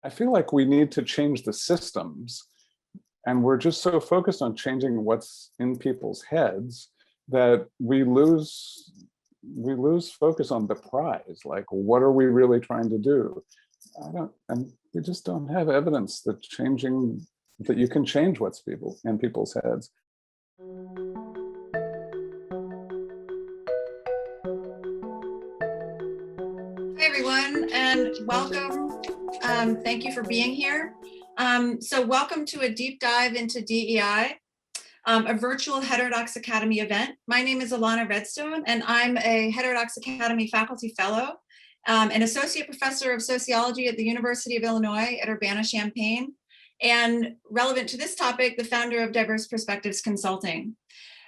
I feel like we need to change the systems, and we're just so focused on changing what's in people's heads that we lose focus on the prize. Like, what are we really trying to do? And we just don't have evidence that you can change what's in people's heads. Hi, everyone, and welcome. Thank you for being here. So welcome to a deep dive into DEI, a virtual Heterodox Academy event. My name is Alana Redstone, and I'm a Heterodox Academy faculty fellow, an associate professor of sociology at the University of Illinois at Urbana-Champaign, and relevant to this topic, the founder of Diverse Perspectives Consulting.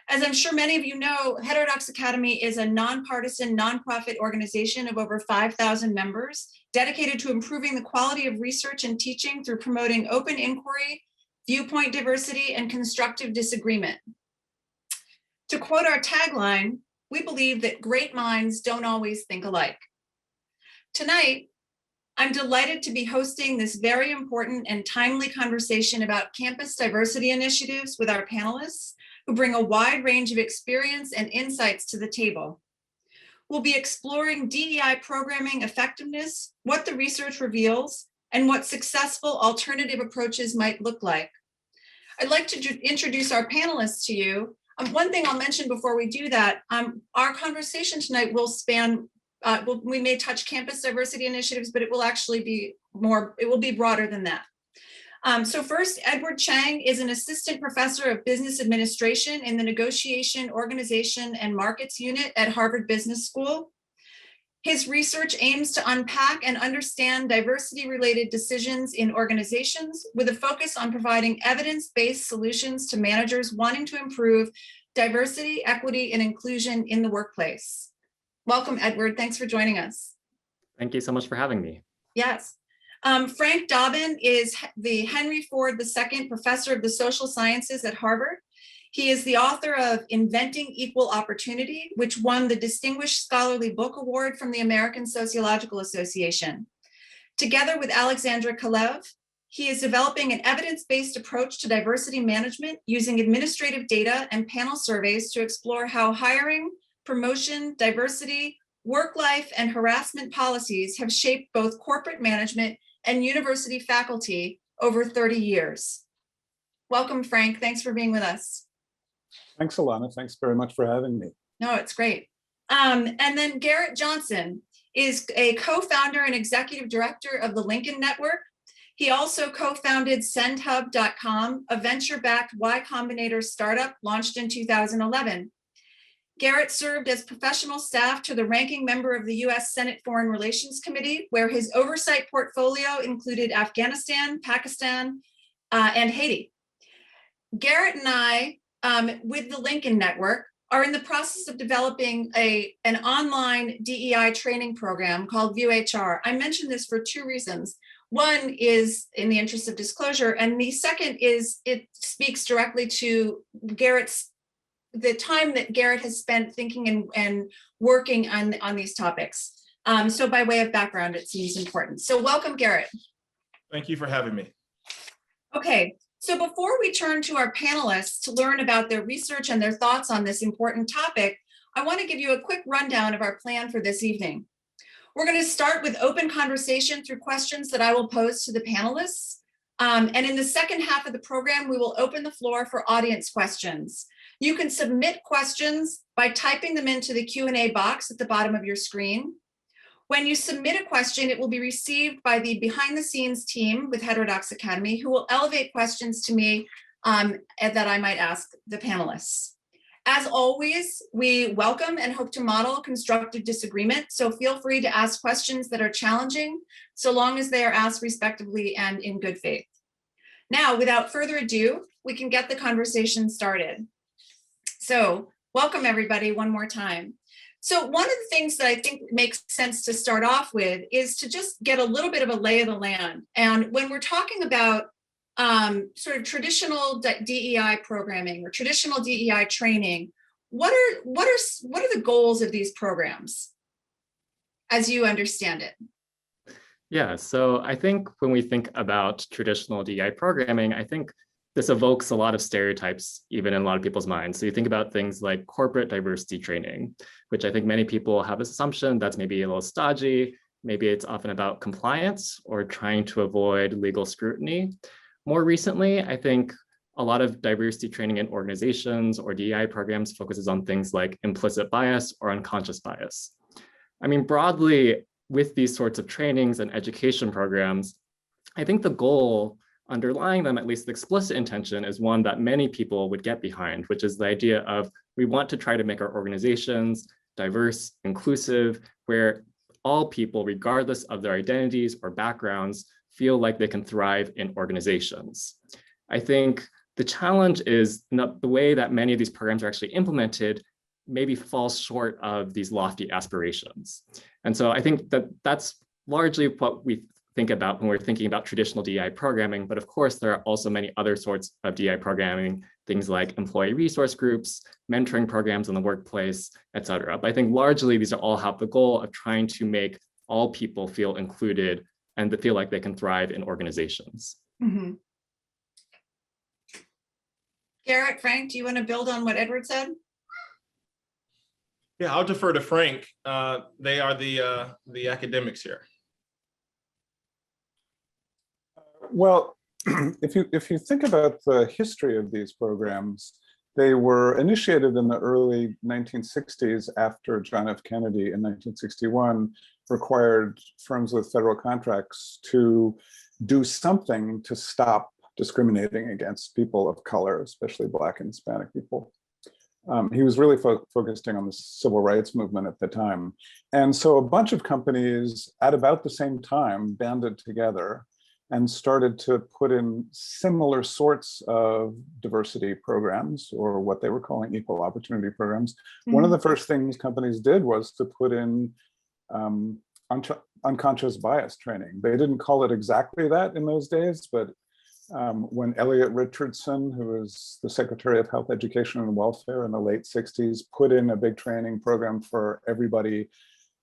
As I'm sure many of you know, Heterodox Academy is a nonpartisan, nonprofit organization of over 5,000 members dedicated to improving the quality of research and teaching through promoting open inquiry, viewpoint diversity, and constructive disagreement. To quote our tagline, we believe that great minds don't always think alike. Tonight, I'm delighted to be hosting this very important and timely conversation about campus diversity initiatives with our panelists, who bring a wide range of experience and insights to the table. We'll be exploring DEI programming effectiveness, what the research reveals, and what successful alternative approaches might look like. I'd like to introduce our panelists to you. One thing I'll mention before we do that, our conversation tonight will span, we may touch campus diversity initiatives, but it will actually be broader than that. So first, Edward Chang is an assistant professor of business administration in the Negotiation, Organization, and Markets Unit at Harvard Business School. His research aims to unpack and understand diversity-related decisions in organizations with a focus on providing evidence-based solutions to managers wanting to improve diversity, equity, and inclusion in the workplace. Welcome, Edward. Thanks for joining us. Thank you so much for having me. Yes. Frank Dobbin is the Henry Ford II Professor of the Social Sciences at Harvard. He is the author of Inventing Equal Opportunity, which won the Distinguished Scholarly Book Award from the American Sociological Association. Together with Alexandra Kalev, he is developing an evidence-based approach to diversity management using administrative data and panel surveys to explore how hiring, promotion, diversity, work life, and harassment policies have shaped both corporate management and university faculty over 30 years. Welcome, Frank. Thanks for being with us. Thanks, Alana. Thanks very much for having me. No, it's great. And then Garrett Johnson is a co-founder and executive director of the Lincoln Network. He also co-founded SendHub.com, a venture-backed Y Combinator startup launched in 2011. Garrett served as professional staff to the ranking member of the U.S. Senate Foreign Relations Committee, where his oversight portfolio included Afghanistan, Pakistan, and Haiti. Garrett and I, with the Lincoln Network, are in the process of developing an online DEI training program called ViewHR. I mention this for two reasons. One is in the interest of disclosure, and the second is it speaks directly to the time that Garrett has spent thinking and working on these topics. So by way of background, it seems important. So welcome, Garrett. Thank you for having me. Okay, so before we turn to our panelists to learn about their research and their thoughts on this important topic, I want to give you a quick rundown of our plan for this evening. We're going to start with open conversation through questions that I will pose to the panelists. And in the second half of the program, we will open the floor for audience questions. You can submit questions by typing them into the Q&A box at the bottom of your screen. When you submit a question, it will be received by the behind-the-scenes team with Heterodox Academy, who will elevate questions to me that I might ask the panelists. As always, we welcome and hope to model constructive disagreement, so feel free to ask questions that are challenging, so long as they are asked respectfully and in good faith. Now, without further ado, we can get the conversation started. So welcome everybody one more time. So one of the things that I think makes sense to start off with is to just get a little bit of a lay of the land. And when we're talking about sort of traditional DEI programming or traditional DEI training, what are the goals of these programs as you understand it? Yeah, so I think when we think about traditional DEI programming, I think this evokes a lot of stereotypes, even in a lot of people's minds. So you think about things like corporate diversity training, which I think many people have this assumption that's maybe a little stodgy. Maybe it's often about compliance or trying to avoid legal scrutiny. More recently, I think a lot of diversity training in organizations or DEI programs focuses on things like implicit bias or unconscious bias. I mean, broadly, with these sorts of trainings and education programs, I think the goal underlying them, at least the explicit intention, is one that many people would get behind, which is the idea of we want to try to make our organizations diverse, inclusive, where all people, regardless of their identities or backgrounds, feel like they can thrive in organizations. I think the challenge is the way that many of these programs are actually implemented maybe falls short of these lofty aspirations. And so I think that that's largely what we think about when we're thinking about traditional DEI programming. But of course, there are also many other sorts of DEI programming, things like employee resource groups, mentoring programs in the workplace, et cetera. But I think largely these are all have the goal of trying to make all people feel included and to feel like they can thrive in organizations. Mm-hmm. Garrett, Frank, do you want to build on what Edward said? Yeah, I'll defer to Frank. They are the academics here. Well, if you think about the history of these programs, they were initiated in the early 1960s after John F. Kennedy in 1961 required firms with federal contracts to do something to stop discriminating against people of color, especially Black and Hispanic people. He was really focusing on the civil rights movement at the time. And so a bunch of companies at about the same time banded together and started to put in similar sorts of diversity programs, or what they were calling equal opportunity programs. Mm-hmm. One of the first things companies did was to put in unconscious bias training. They didn't call it exactly that in those days, but when Elliot Richardson, who was the Secretary of Health, Education, and Welfare in the late 60s, put in a big training program for everybody,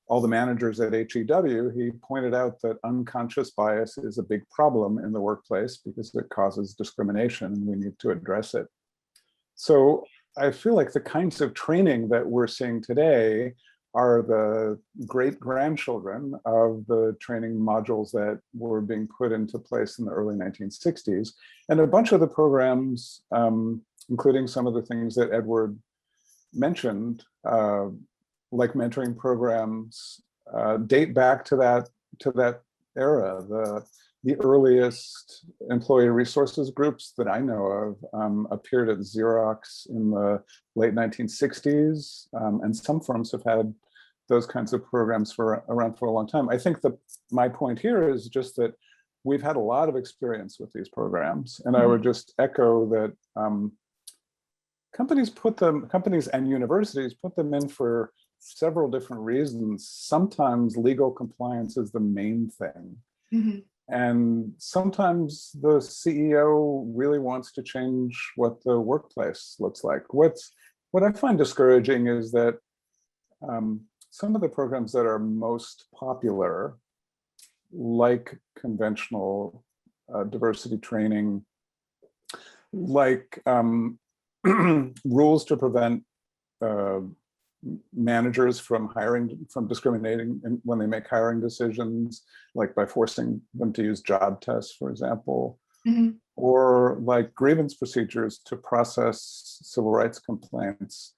all the managers at HEW, he pointed out that unconscious bias is a big problem in the workplace because it causes discrimination and we need to address it. So I feel like the kinds of training that we're seeing today are the great-grandchildren of the training modules that were being put into place in the early 1960s. And a bunch of the programs, including some of the things that Edward mentioned, like mentoring programs, date back to that era. The earliest employee resources groups that I know of appeared at Xerox in the late 1960s, and some firms have had those kinds of programs around for a long time. I think my point here is just that we've had a lot of experience with these programs, and I would just echo that companies and universities put them in for several different reasons. Sometimes legal compliance is the main thing. Mm-hmm. And sometimes the CEO really wants to change what the workplace looks like. What I find discouraging is that some of the programs that are most popular, like conventional diversity training, like rules to prevent managers from discriminating when they make hiring decisions, like by forcing them to use job tests, for example, mm-hmm. or like grievance procedures to process civil rights complaints.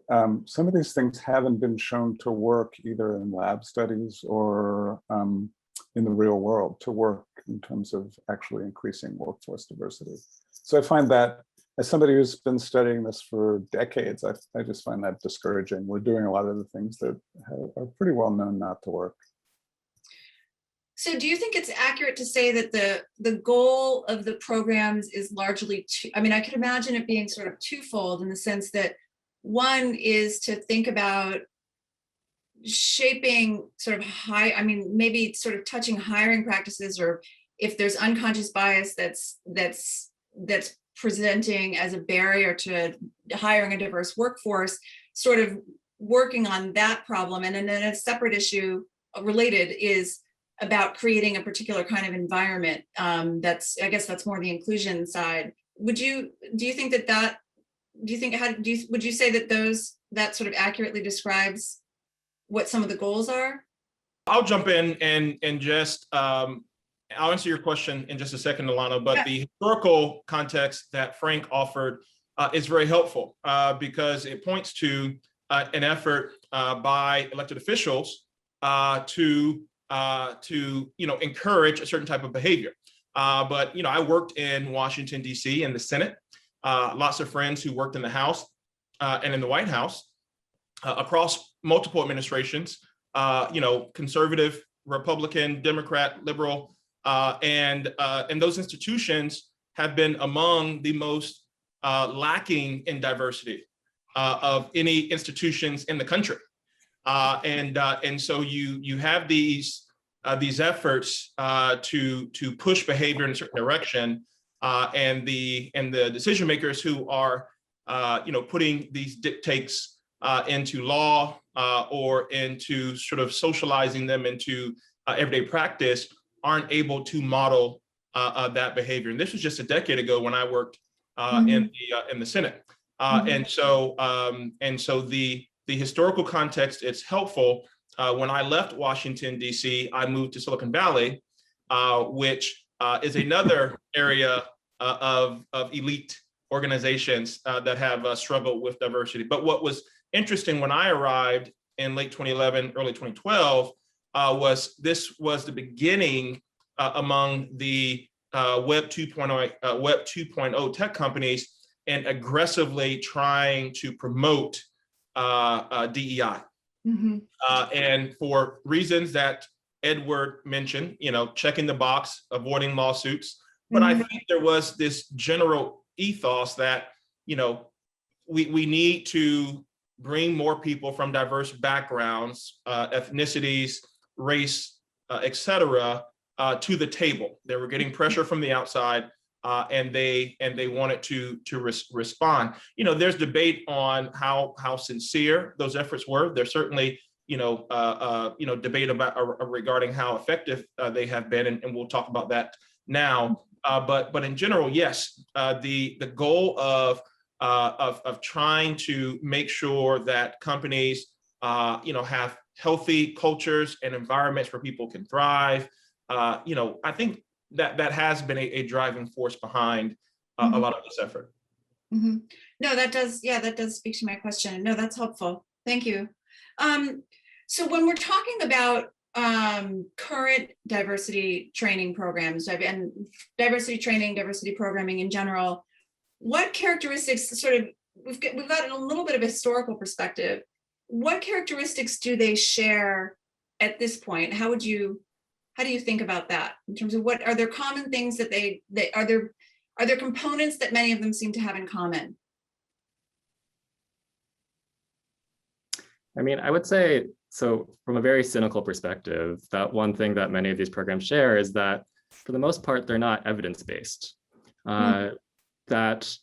Some of these things haven't been shown to work either in lab studies or in the real world to work in terms of actually increasing workforce diversity. So I find that, as somebody who's been studying this for decades, I just find that discouraging. We're doing a lot of the things that are pretty well known not to work. So do you think it's accurate to say that the goal of the programs is largely, I mean, I could imagine it being sort of twofold in the sense that one is to think about shaping sort of maybe sort of touching hiring practices, or if there's unconscious bias that's presenting as a barrier to hiring a diverse workforce, sort of working on that problem. And then a separate issue related is about creating a particular kind of environment. I guess that's more the inclusion side. Would you say that that sort of accurately describes what some of the goals are? I'll jump in and just, I'll answer your question in just a second, Alana, but the historical context that Frank offered is very helpful because it points to an effort by elected officials to encourage a certain type of behavior. But I worked in Washington, D.C. in the Senate, lots of friends who worked in the House and in the White House across multiple administrations, conservative, Republican, Democrat, liberal, and those institutions have been among the most lacking in diversity of any institutions in the country. And so you have these efforts to push behavior in a certain direction, and the decision makers who are putting these dictates into law or into sort of socializing them into everyday practice aren't able to model that behavior. And this was just a decade ago when I worked in the Senate. And so the historical context is helpful. When I left Washington, D.C., I moved to Silicon Valley, which is another area of elite organizations that have struggled with diversity. But what was interesting when I arrived in late 2011, early 2012, was the beginning among the Web 2.0 tech companies and aggressively trying to promote DEI. And for reasons that Edward mentioned, checking the box, avoiding lawsuits. But I think there was this general ethos that, we need to bring more people from diverse backgrounds, ethnicities, race, et cetera, to the table. They were getting pressure from the outside, and they wanted to respond. There's debate on how sincere those efforts were. There's certainly debate about regarding how effective they have been, and we'll talk about that now. But in general, yes, the goal of trying to make sure that companies have healthy cultures and environments where people can thrive. I think that has been a driving force behind a lot of this effort. No, that does speak to my question. No, that's helpful. Thank you. So when we're talking about current diversity training programs and diversity training, diversity programming in general, what characteristics we've got a little bit of a historical perspective. What characteristics do they share at this point? How do you think about that in terms of what are there common things that are there components that many of them seem to have in common? I mean, I would say, so from a very cynical perspective, that one thing that many of these programs share is that for the most part, they're not evidence-based. That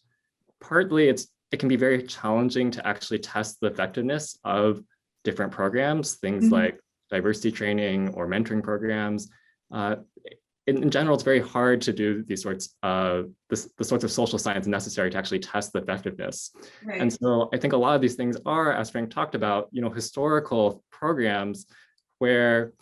partly it can be very challenging to actually test the effectiveness of different programs, things like diversity training or mentoring programs. In general, it's very hard to do these sorts of the sorts of social science necessary to actually test the effectiveness. Right. And so I think a lot of these things are, as Frank talked about, historical programs where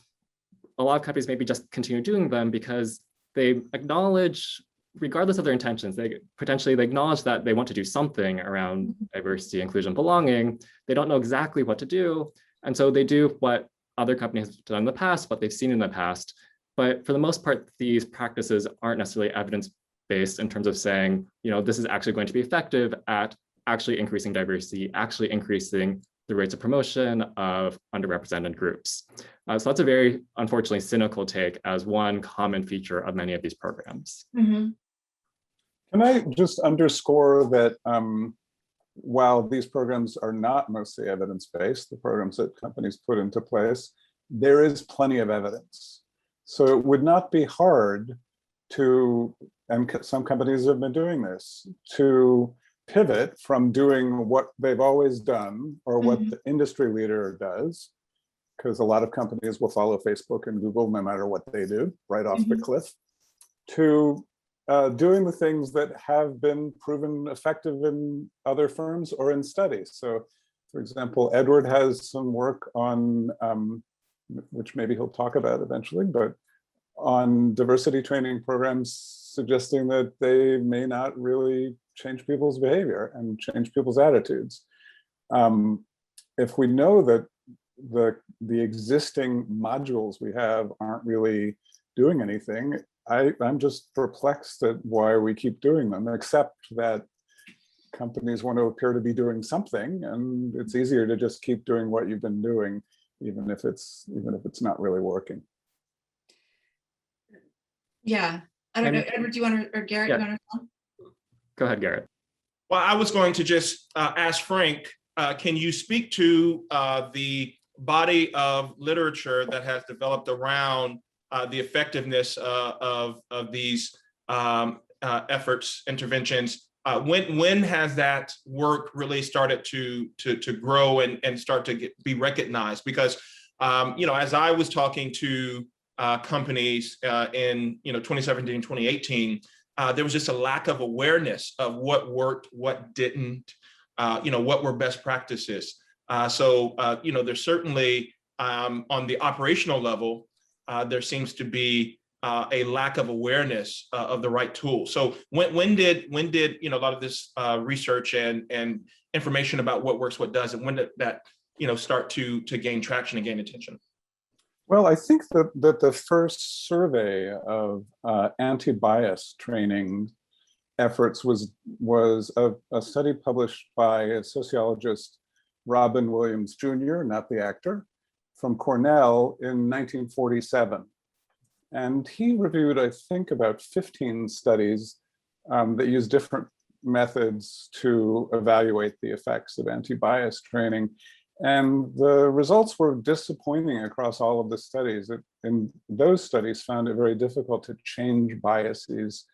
a lot of companies maybe just continue doing them because they acknowledge, regardless of their intentions, they acknowledge that they want to do something around diversity, inclusion, belonging. They don't know exactly what to do. And so they do what other companies have done in the past, what they've seen in the past. But for the most part, these practices aren't necessarily evidence-based in terms of saying, this is actually going to be effective at actually increasing diversity, actually increasing the rates of promotion of underrepresented groups. So that's a very, unfortunately, cynical take as one common feature of many of these programs. Can I just underscore that while these programs are not mostly evidence-based, the programs that companies put into place, there is plenty of evidence. So it would not be hard to, and some companies have been doing this, to pivot from doing what they've always done or what the industry leader does because a lot of companies will follow Facebook and Google no matter what they do, right off the cliff, to doing the things that have been proven effective in other firms or in studies. So, for example, Edward has some work on, which maybe he'll talk about eventually, but on diversity training programs suggesting that they may not really change people's behavior and change people's attitudes. If we know that the existing modules we have aren't really doing anything, I'm just perplexed at why we keep doing them, except that companies want to appear to be doing something, and it's easier to just keep doing what you've been doing, even if it's not really working. Yeah, I don't know, Edward, do you want to, or Garrett, you want to respond? Go ahead, Garrett. Well, I was going to just ask Frank, can you speak to the body of literature that has developed around the effectiveness of these efforts, interventions? When has that work really started to grow and start to be recognized? Because as I was talking to companies in 2017, 2018, there was just a lack of awareness of what worked, what didn't, what were best practices. So there's certainly on the operational level, there seems to be a lack of awareness of the right tool. So when did a lot of this research and information about what works, what doesn't, when did that start to gain traction and gain attention? Well, I think that the first survey of anti-bias training efforts was a study published by a sociologist, Robin Williams Jr., not the actor, from Cornell in 1947. And he reviewed, I think, about 15 studies that use different methods to evaluate the effects of anti-bias training. And the results were disappointing across all of the studies. In those studies found it very difficult to change biases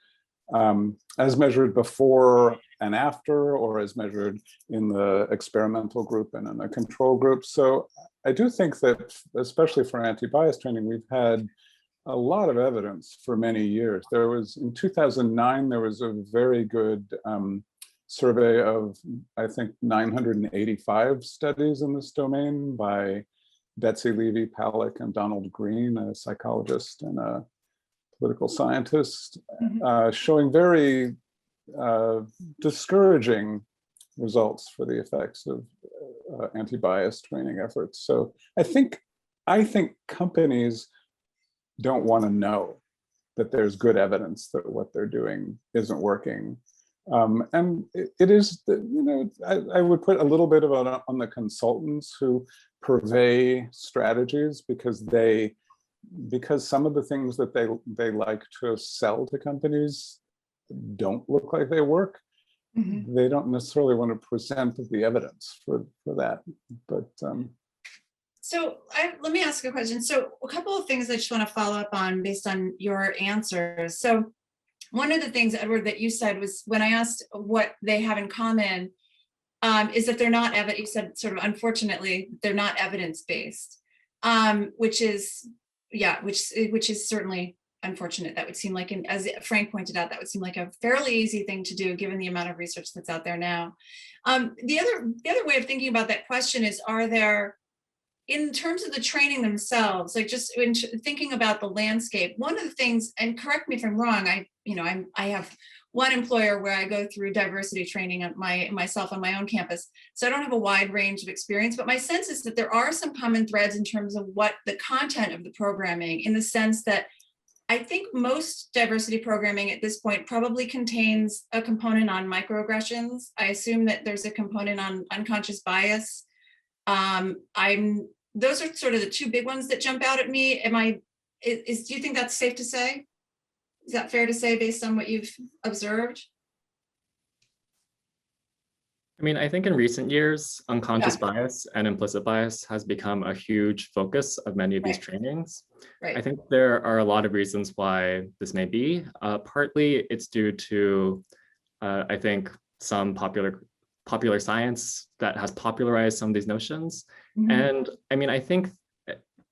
as measured before and after, or as measured in the experimental group and in the control group. So I do think that, especially for anti-bias training, we've had a lot of evidence for many years. There was, in 2009, there was a very good survey of, I think, 985 studies in this domain by Betsy Levy-Palak and Donald Green, a psychologist and a political scientist, showing very discouraging results for the effects of anti-bias training efforts. So I think companies don't want to know that there's good evidence that what they're doing isn't working. And it is, I would put a little bit of it on the consultants who purvey strategies, because some of the things that they like to sell to companies don't look like they work. They don't necessarily want to present the evidence for that. But so let me ask a question. So a couple of things I just want to follow up on based on your answers. So one of the things, Edward, that you said was, when I asked what they have in common, is that they're not you said sort of, unfortunately, they're not evidence-based, which is certainly unfortunate. That would seem like, as Frank pointed out, that would seem like a fairly easy thing to do given the amount of research that's out there now. The other way of thinking about that question is, are there, in terms of the training themselves, like just in thinking about the landscape, one of the things, and correct me if I'm wrong, I have one employer where I go through diversity training at myself on my own campus. So I don't have a wide range of experience, but my sense is that there are some common threads in terms of what the content of the programming, in the sense that I think most diversity programming at this point probably contains a component on microaggressions. I assume that there's a component on unconscious bias. Those are sort of the two big ones that jump out at me. Do you think that's safe to say? Is that fair to say based on what you've observed? I mean, I think in recent years, unconscious bias and implicit bias has become a huge focus of many of these trainings. I think there are a lot of reasons why this may be. Partly it's due to, I think, some popular science that has popularized some of these notions. And I mean, I think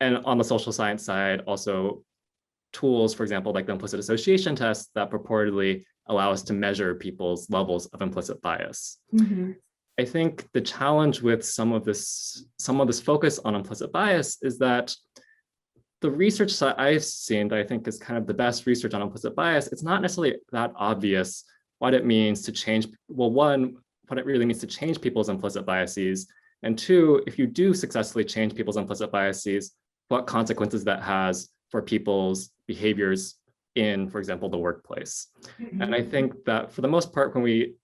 and on the social science side, also tools, for example, like the implicit association test that purportedly allow us to measure people's levels of implicit bias. Mhm. I think the challenge with some of this focus on implicit bias is that the research that I've seen that I think is kind of the best research on implicit bias, it's not necessarily that obvious what it means to change, well, one, what it really means to change people's implicit biases, and two, if you do successfully change people's implicit biases, what consequences that has for people's behaviors in, for example, the workplace. Mhm. And I think that for the most part, when we,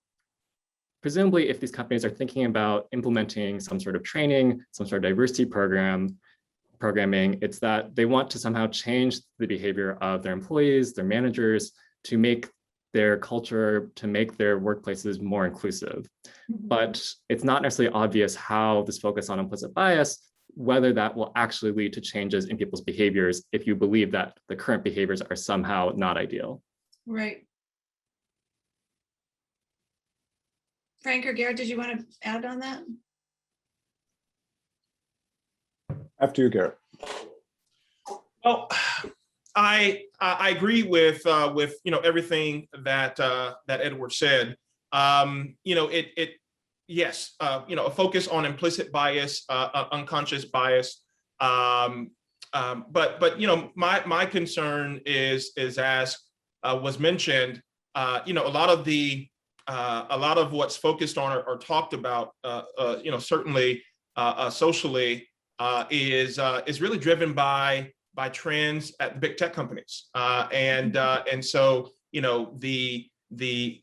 presumably if these companies are thinking about implementing some sort of training, some sort of diversity programming, it's that they want to somehow change the behavior of their employees, their managers, to make their culture, to make their workplaces more inclusive. Mhm. But it's not necessarily obvious how this focus on implicit bias, whether that will actually lead to changes in people's behaviors if you believe that the current behaviors are somehow not ideal. Right. Frank or Garrett, did you want to add on that? After you, Garrett. Well, I agree with everything that Edward said. Yes, a focus on implicit bias, unconscious bias. But my concern is as was mentioned, a lot of what's focused on or talked about, certainly socially, is really driven by trends at the big tech companies, and so the big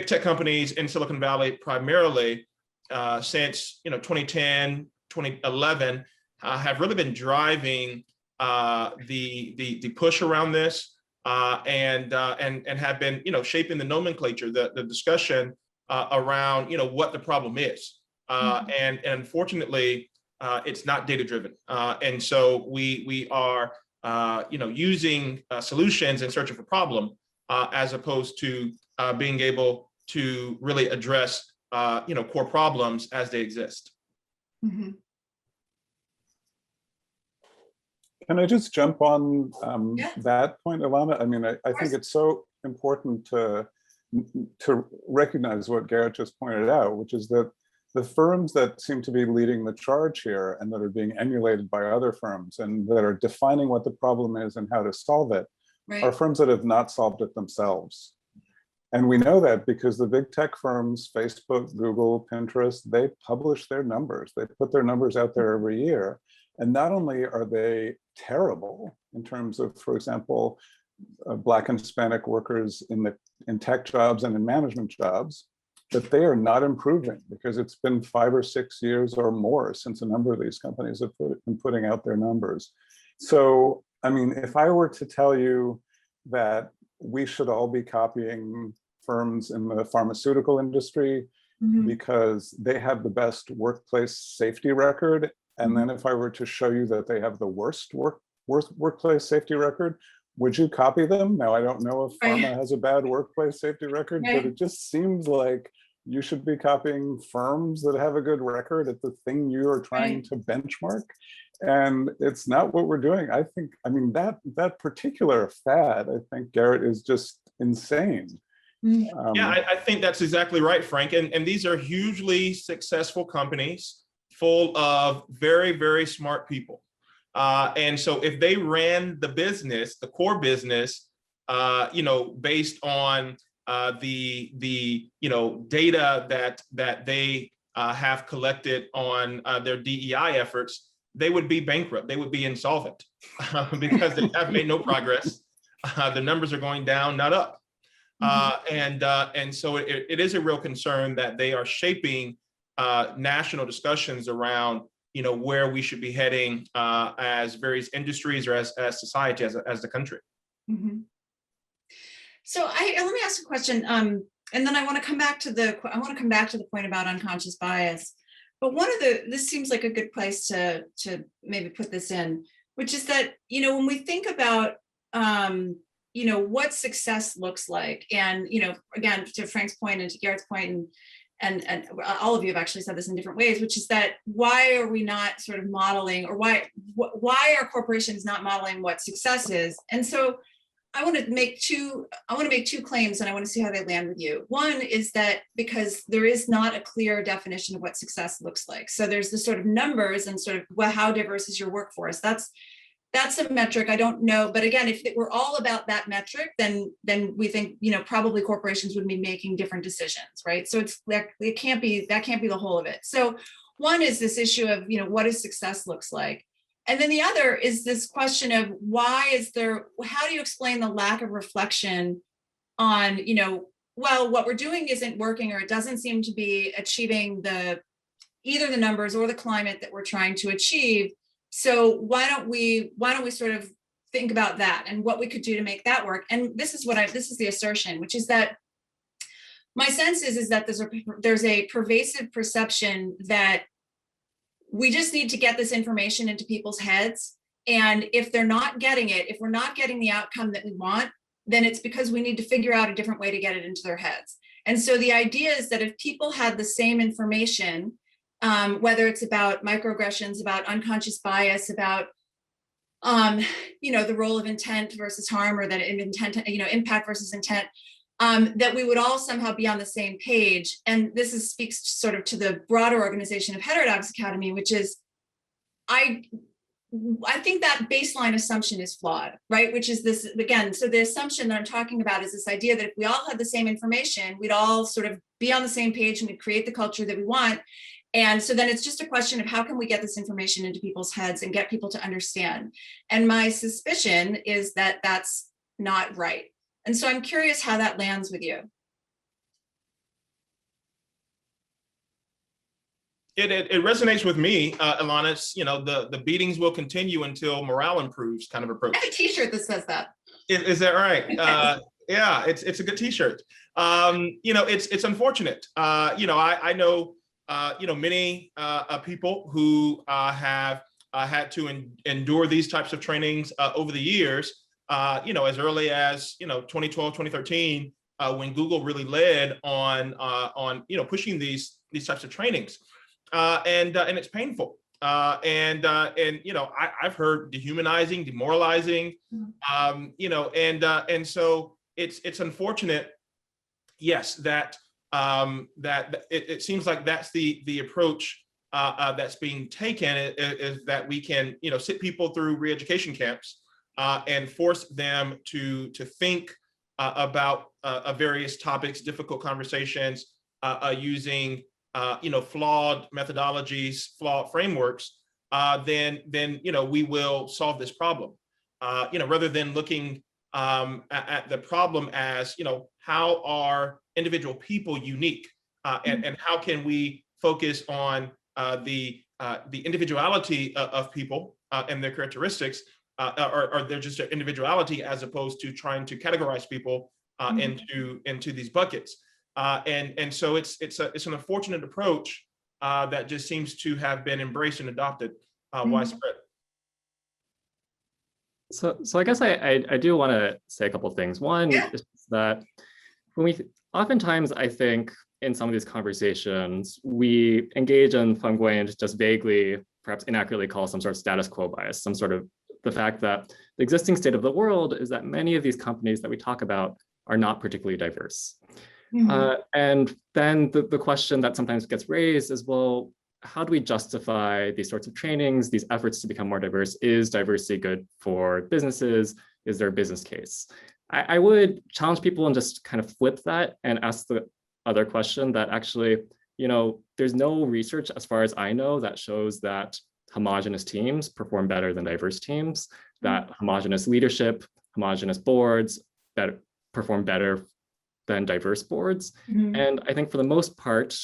tech companies in Silicon Valley primarily since 2010, 2011 have really been driving the push around this, and have been shaping the nomenclature, the discussion around what the problem is, and unfortunately it's not data driven, and so we are using solutions and searching for problem, as opposed to being able to really address core problems as they exist. Mhm. Can I just jump on Yeah. that point, Ilana? I mean, I think it's so important to recognize what Garrett just pointed out, which is that the firms that seem to be leading the charge here and that are being emulated by other firms and that are defining what the problem is and how to solve it Right. are firms that have not solved it themselves. And we know that because the big tech firms, Facebook, Google, Pinterest, they publish their numbers. They put their numbers out there every year. And not only are they terrible in terms of, for example, Black and Hispanic workers in tech jobs and in management jobs, but they are not improving because it's been 5 or 6 years or more since a number of these companies have been putting out their numbers. So, I mean, if I were to tell you that we should all be copying firms in the pharmaceutical industry Mhm. because they have the best workplace safety record, and then if I were to show you that they have the worst workplace safety record, would you copy them? Now, I don't know if pharma has a bad workplace safety record, but it just seems like you should be copying firms that have a good record at the thing you are trying to benchmark. And it's not what we're doing. I think, I mean, that particular fad, I think, Garrett, is just insane. Yeah, I think that's exactly right, Frank. And these are hugely successful companies full of very, very smart people. And so if they ran the business, the core business, based on the data that they have collected on their DEI efforts, they would be bankrupt. They would be insolvent because they have made no progress. The numbers are going down, not up. And so it is a real concern that they are shaping national discussions around where we should be heading as various industries or as society, as the country. Mhm. So let me ask a question, and then I want to come back to the point about unconscious bias. But this seems like a good place to maybe put this in, which is that when we think about what success looks like, and again, to Frank's point and to Garrett's point, and all of you have actually said this in different ways, which is that why are we not sort of modeling, or why are corporations not modeling what success is? And so I want to make two claims, and I want to see how they land with you. One is that because there is not a clear definition of what success looks like. So there's the sort of numbers and sort of, well, how diverse is your workforce? That's a metric I don't know. But again, if it were all about that metric, then we think, probably corporations would be making different decisions, right? So that can't be the whole of it. So one is this issue of, what does success looks like? And then the other is this question of how do you explain the lack of reflection on, well, what we're doing isn't working, or it doesn't seem to be achieving either the numbers or the climate that we're trying to achieve. So why don't we sort of think about that and what we could do to make that work? And this is the assertion, which is that my sense is that there's a pervasive perception that we just need to get this information into people's heads. And if they're not getting it, if we're not getting the outcome that we want, then it's because we need to figure out a different way to get it into their heads. And so the idea is that if people had the same information, whether it's about microaggressions, about unconscious bias, about the role of intent versus harm, or that intent, impact versus intent, that we would all somehow be on the same page. And this speaks sort of to the broader organization of Heterodox Academy, which is, I think that baseline assumption is flawed, right? Which is this, again, so the assumption that I'm talking about is this idea that if we all had the same information, we'd all sort of be on the same page and we'd create the culture that we want. And so then it's just a question of how can we get this information into people's heads and get people to understand? And my suspicion is that that's not right. And so I'm curious how that lands with you. It resonates with me, Ilana. It's, the beatings will continue until morale improves kind of approach. I have a t-shirt that says that. Is that right? Yeah, it's a good t-shirt. It's unfortunate. I know many people who have had to endure these types of trainings over the years, as early as 2012, 2013, when Google really led on pushing these types of trainings, and it's painful. I've heard dehumanizing, demoralizing, and so it's unfortunate, yes, that it seems like that's the approach that's being taken, is that we can sit people through re-education camps and force them to think about various topics, difficult conversations, using flawed methodologies, flawed frameworks. Then we will solve this problem. Rather than looking at the problem as how are individual people unique, and how can we focus on the individuality of people and their characteristics, or they're just their individuality, as opposed to trying to categorize people into these buckets. And so it's an unfortunate approach that just seems to have been embraced and adopted widespread. So I guess I do want to say a couple of things. One is that oftentimes I think in some of these conversations, we engage in what I'm going to just vaguely, perhaps inaccurately call some sort of status quo bias, some sort of the fact that the existing state of the world is that many of these companies that we talk about are not particularly diverse. And then the question that sometimes gets raised is, well, how do we justify these sorts of trainings, these efforts to become more diverse? Is diversity good for businesses? Is there a business case? I would challenge people and just kind of flip that and ask the other question that actually, there's no research, as far as I know, that shows that homogenous teams perform better than diverse teams, that homogenous leadership, homogenous boards that perform better than diverse boards. And I think for the most part,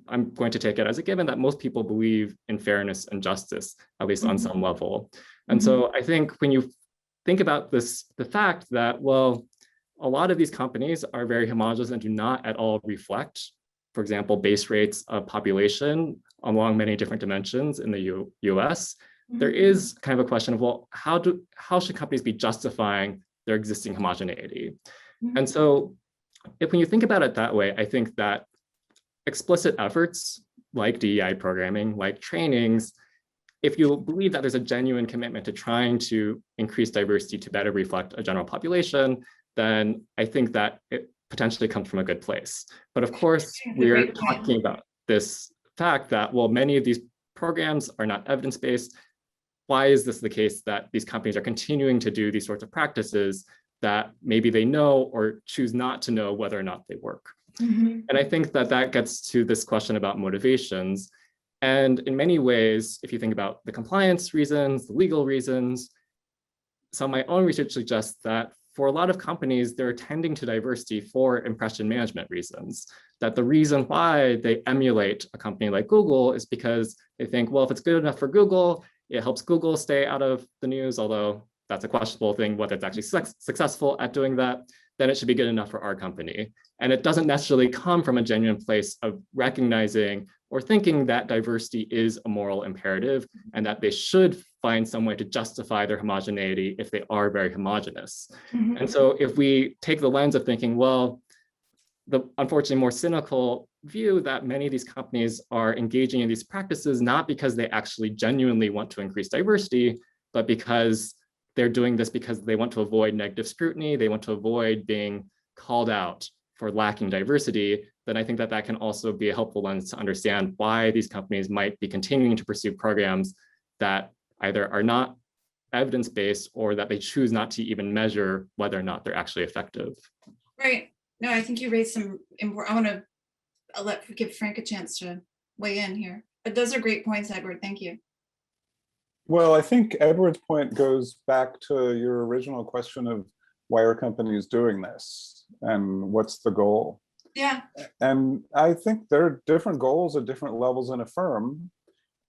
I'm going to take it as a given that most people believe in fairness and justice, at least on some level. And so I think when you think about this, the fact that, well, a lot of these companies are very homogenous and do not at all reflect, for example, base rates of population along many different dimensions in the US, there is kind of a question of, well, how should companies be justifying their existing homogeneity? And so when you think about it that way, I think that explicit efforts like DEI programming, like trainings, if you believe that there's a genuine commitment to trying to increase diversity to better reflect a general population, then I think that it potentially comes from a good place. But of course, we're talking about this fact that, well, many of these programs are not evidence-based. Why is this the case that these companies are continuing to do these sorts of practices that maybe they know or choose not to know whether or not they work? And I think that that gets to this question about motivations. And in many ways, if you think about the compliance reasons, the legal reasons, some of my own research suggests that for a lot of companies, they're tending to diversity for impression management reasons. That the reason why they emulate a company like Google is because they think, well, if it's good enough for Google, it helps Google stay out of the news, although that's a questionable thing, whether it's actually successful at doing that, then it should be good enough for our company. And it doesn't necessarily come from a genuine place of recognizing or thinking that diversity is a moral imperative and that they should find some way to justify their homogeneity if they are very homogenous. And so if we take the lens of thinking, well, the unfortunately more cynical view that many of these companies are engaging in these practices, not because they actually genuinely want to increase diversity, but because they're doing this because they want to avoid negative scrutiny, they want to avoid being called out for lacking diversity, then I think that that can also be a helpful lens to understand why these companies might be continuing to pursue programs that either are not evidence-based or that they choose not to even measure whether or not they're actually effective. Right. No, I think you raised some important, I'll give Frank a chance to weigh in here. But those are great points, Edward. Thank you. Well, I think Edward's point goes back to your original question of why are companies doing this and what's the goal? Yeah. And I think there are different goals at different levels in a firm.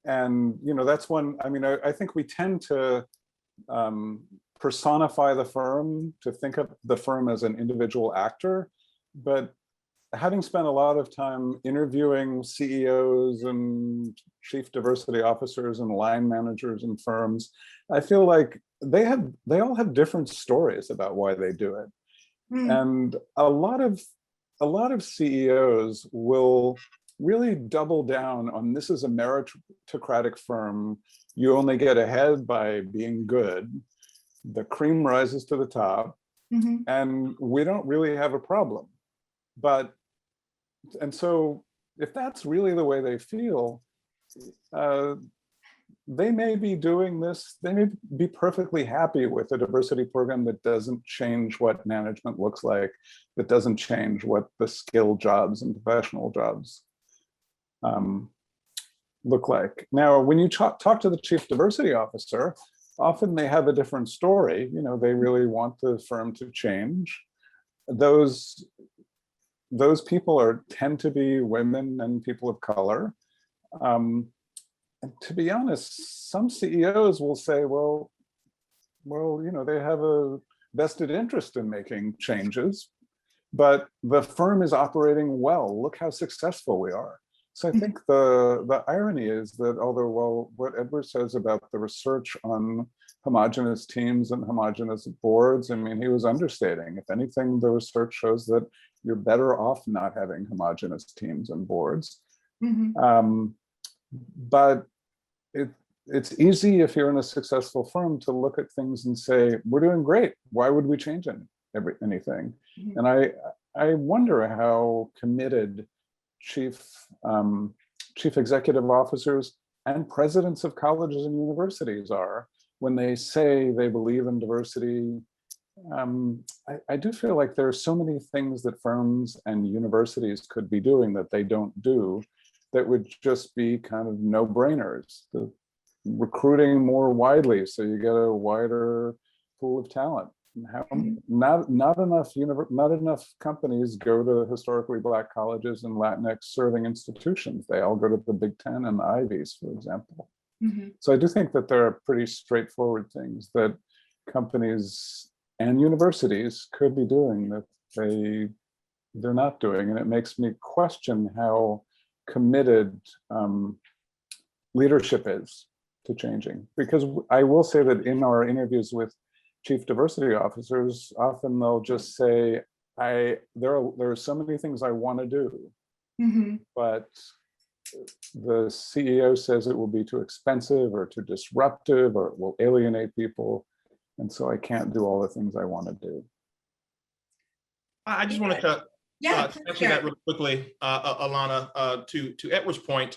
And, you know, that's one, I mean, I think we tend to personify the firm, to think of the firm as an individual actor. But having spent a lot of time interviewing CEOs and chief diversity officers and line managers in firms, I feel like they all have different stories about why they do it. And a lot of CEOs will really double down on this is a meritocratic firm. You only get ahead by being good. The cream rises to the top, and we don't really have a problem. And so if that's really the way they feel, they may be doing this, they may be perfectly happy with a diversity program that doesn't change what management looks like, that doesn't change what the skilled jobs and professional jobs look like. Now, when you talk to the chief diversity officer, often they have a different story. You know, they really want the firm to change. Those people tend to be women and people of color. And to be honest, some CEOs will say, well, you know, they have a vested interest in making changes, but the firm is operating well. Look how successful we are. So I think the irony is that although, well, what Edward says about the research on homogenous teams and homogenous boards, I mean, he was understating. If anything, the research shows that you're better off not having homogenous teams and boards. But it's easy if you're in a successful firm to look at things and say, we're doing great. Why would we change anything? And I wonder how committed chief executive officers and presidents of colleges and universities are when they say they believe in diversity. I do feel like there are so many things that firms and universities could be doing that they don't do that would just be kind of no-brainers. The recruiting more widely so you get a wider pool of talent. How, not enough companies go to historically Black colleges and Latinx serving institutions. They all go to the Big Ten and the Ivies, for example. So I do think that there are pretty straightforward things that companies and universities could be doing that they're not doing. And it makes me question how committed leadership is to changing. Because I will say that in our interviews with chief diversity officers, often they'll just say, there are so many things I want to do, but the CEO says it will be too expensive or too disruptive or it will alienate people. And so I can't do all the things I want to do. I just wanted to mention that real quickly, Alana, to Edward's point.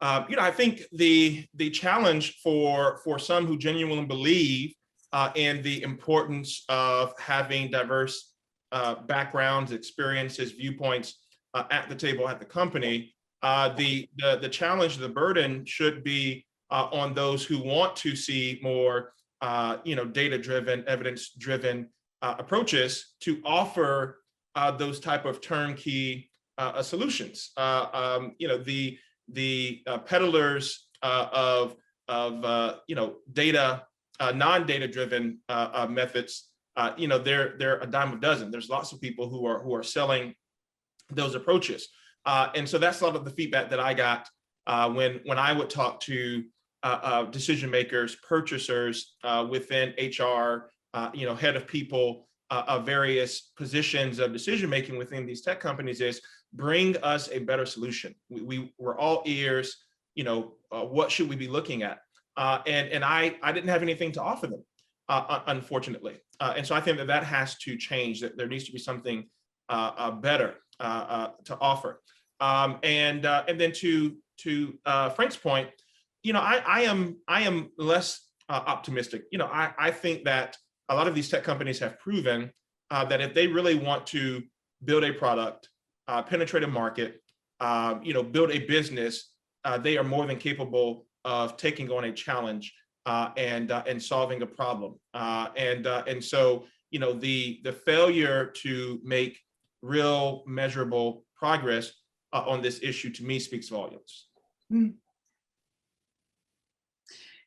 I think the challenge for some who genuinely believe in the importance of having diverse backgrounds, experiences, viewpoints at the table at the company, the challenge, the burden should be on those who want to see more, data-driven, evidence-driven approaches to offer those type of turnkey solutions. The peddlers of data, non-data driven methods, they're a dime a dozen. There's lots of people who are selling those approaches, and so that's a lot of the feedback that I got when I would talk to decision makers, purchasers within HR, head of people, of various positions of decision making within these tech companies is bring us a better solution. We're all ears. What should we be looking at? And I didn't have anything to offer them, unfortunately. And so I think that has to change. That there needs to be something better to offer. And then to Frank's point, I am less optimistic. I think that a lot of these tech companies have proven that if they really want to build a product, penetrate a market, build a business, they are more than capable of taking on a challenge and solving a problem. And so the failure to make real measurable progress on this issue to me speaks volumes. Mm.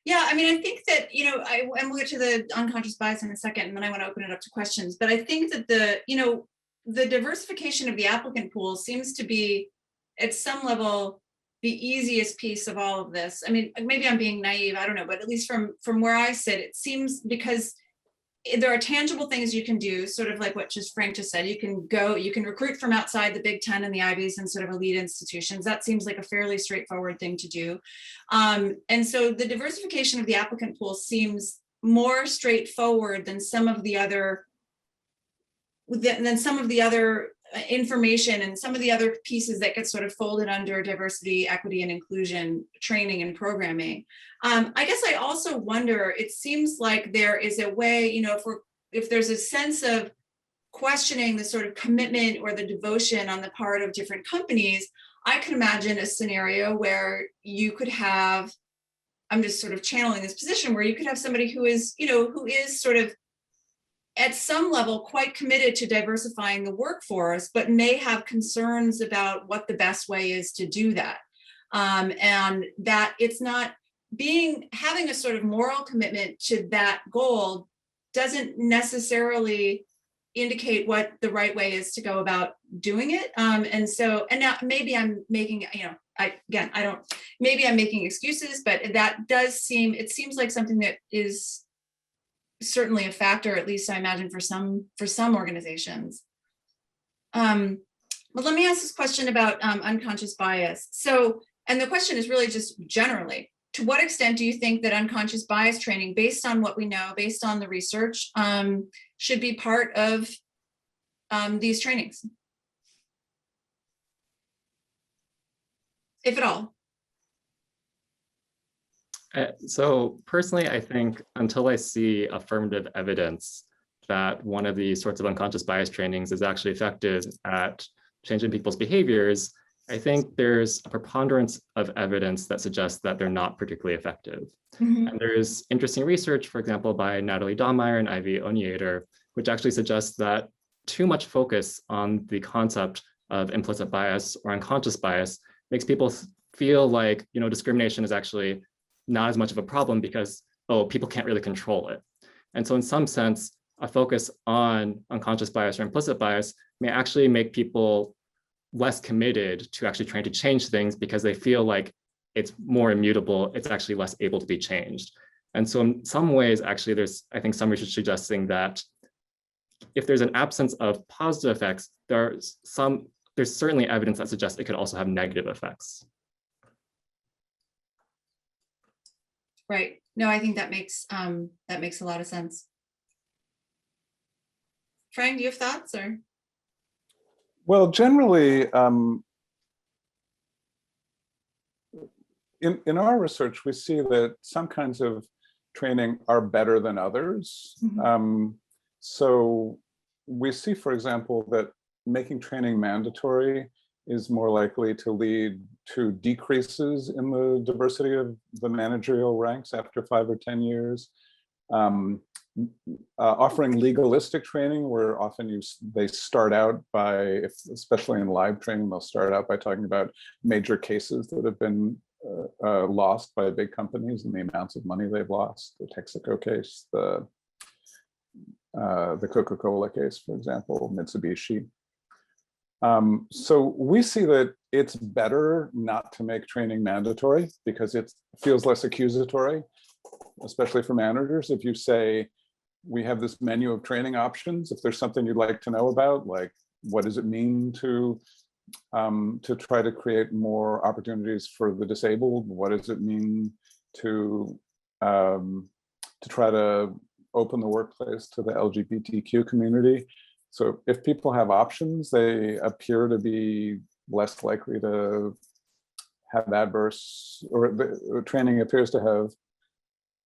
Yeah, I mean, I think that, and we'll get to the unconscious bias in a second, and then I want to open it up to questions. But I think that the diversification of the applicant pool seems to be, at some level, the easiest piece of all of this. I mean, maybe I'm being naive, I don't know, but at least from where I sit, it seems, because there are tangible things you can do, sort of like what Frank just said. You can recruit from outside the Big Ten and the Ivies and sort of elite institutions. That seems like a fairly straightforward thing to do. And so the diversification of the applicant pool seems more straightforward than some of the other information and some of the other pieces that get sort of folded under diversity, equity, and inclusion training and programming. I guess I also wonder, it seems like there is a way, if there's a sense of questioning the sort of commitment or the devotion on the part of different companies, I can imagine a scenario where you could have, I'm just sort of channeling this position, where you could have somebody who is sort of at some level quite committed to diversifying the workforce, but may have concerns about what the best way is to do that. And that it's not having a sort of moral commitment to that goal doesn't necessarily indicate what the right way is to go about doing it. And now maybe I'm making, maybe I'm making excuses, but it seems like something that is certainly a factor, at least I imagine for some organizations. But let me ask this question about unconscious bias. So, and the question is really just generally, to what extent do you think that unconscious bias training, based on what we know, based on the research, should be part of these trainings, if at all? So personally, I think until I see affirmative evidence that one of these sorts of unconscious bias trainings is actually effective at changing people's behaviors, I think there's a preponderance of evidence that suggests that they're not particularly effective. Mm-hmm. And there's interesting research, for example, by Natalie Dahlmeyer and Ivy Oniader, which actually suggests that too much focus on the concept of implicit bias or unconscious bias makes people feel like, discrimination is actually not as much of a problem because, people can't really control it. And so in some sense, a focus on unconscious bias or implicit bias may actually make people less committed to actually trying to change things because they feel like it's more immutable, it's actually less able to be changed. And so in some ways, actually, there's, I think, some research suggesting that if there's an absence of positive effects, there's some there's certainly evidence that suggests it could also have negative effects. Right. No, I think that makes a lot of sense. Frank, do you have thoughts or? Well, generally, in our research, we see that some kinds of training are better than others. So we see, for example, that making training mandatory is more likely to lead to decreases in the diversity of the managerial ranks after 5 or 10 years. Offering legalistic training, where often they start out by, especially in live training, they'll start out by talking about major cases that have been lost by big companies and the amounts of money they've lost. The Texaco case, the Coca-Cola case, for example, Mitsubishi. So we see that it's better not to make training mandatory because it feels less accusatory, especially for managers. If you say, we have this menu of training options, if there's something you'd like to know about, like what does it mean to try to create more opportunities for the disabled? What does it mean to try to open the workplace to the LGBTQ community? So if people have options, they appear to be less likely to have adverse, or the training appears to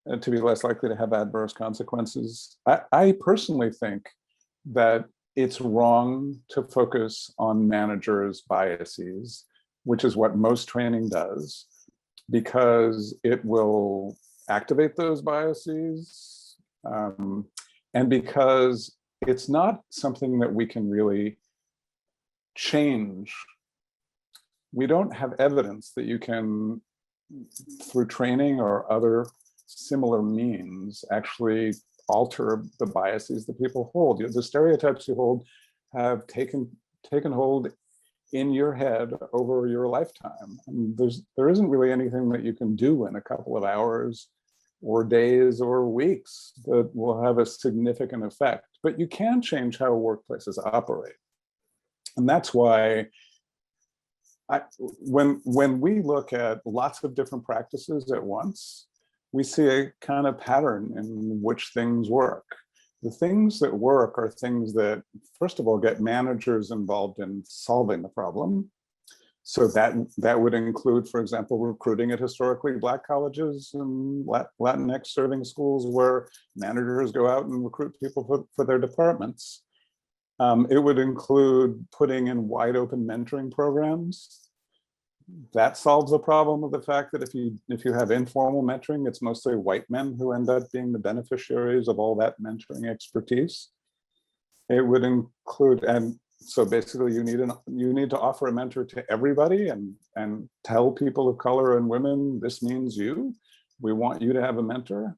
be less likely to have adverse consequences. I personally think that it's wrong to focus on managers' biases, which is what most training does, because it will activate those biases, and because it's not something that we can really change. We don't have evidence that you can, through training or other similar means, actually alter the biases that people hold. The stereotypes you hold have taken hold in your head over your lifetime. And there isn't really anything that you can do in a couple of hours or days or weeks that will have a significant effect, but you can change how workplaces operate. And that's why when we look at lots of different practices at once, we see a kind of pattern in which things work. The things that work are things that, first of all, get managers involved in solving the problem. So that would include, for example, recruiting at historically Black colleges and Latinx serving schools where managers go out and recruit people for their departments. It would include putting in wide open mentoring programs. That solves the problem of the fact that if you have informal mentoring, it's mostly white men who end up being the beneficiaries of all that mentoring expertise. It would include, and so basically you need to offer a mentor to everybody and tell people of color and women, this means you. We want you to have a mentor.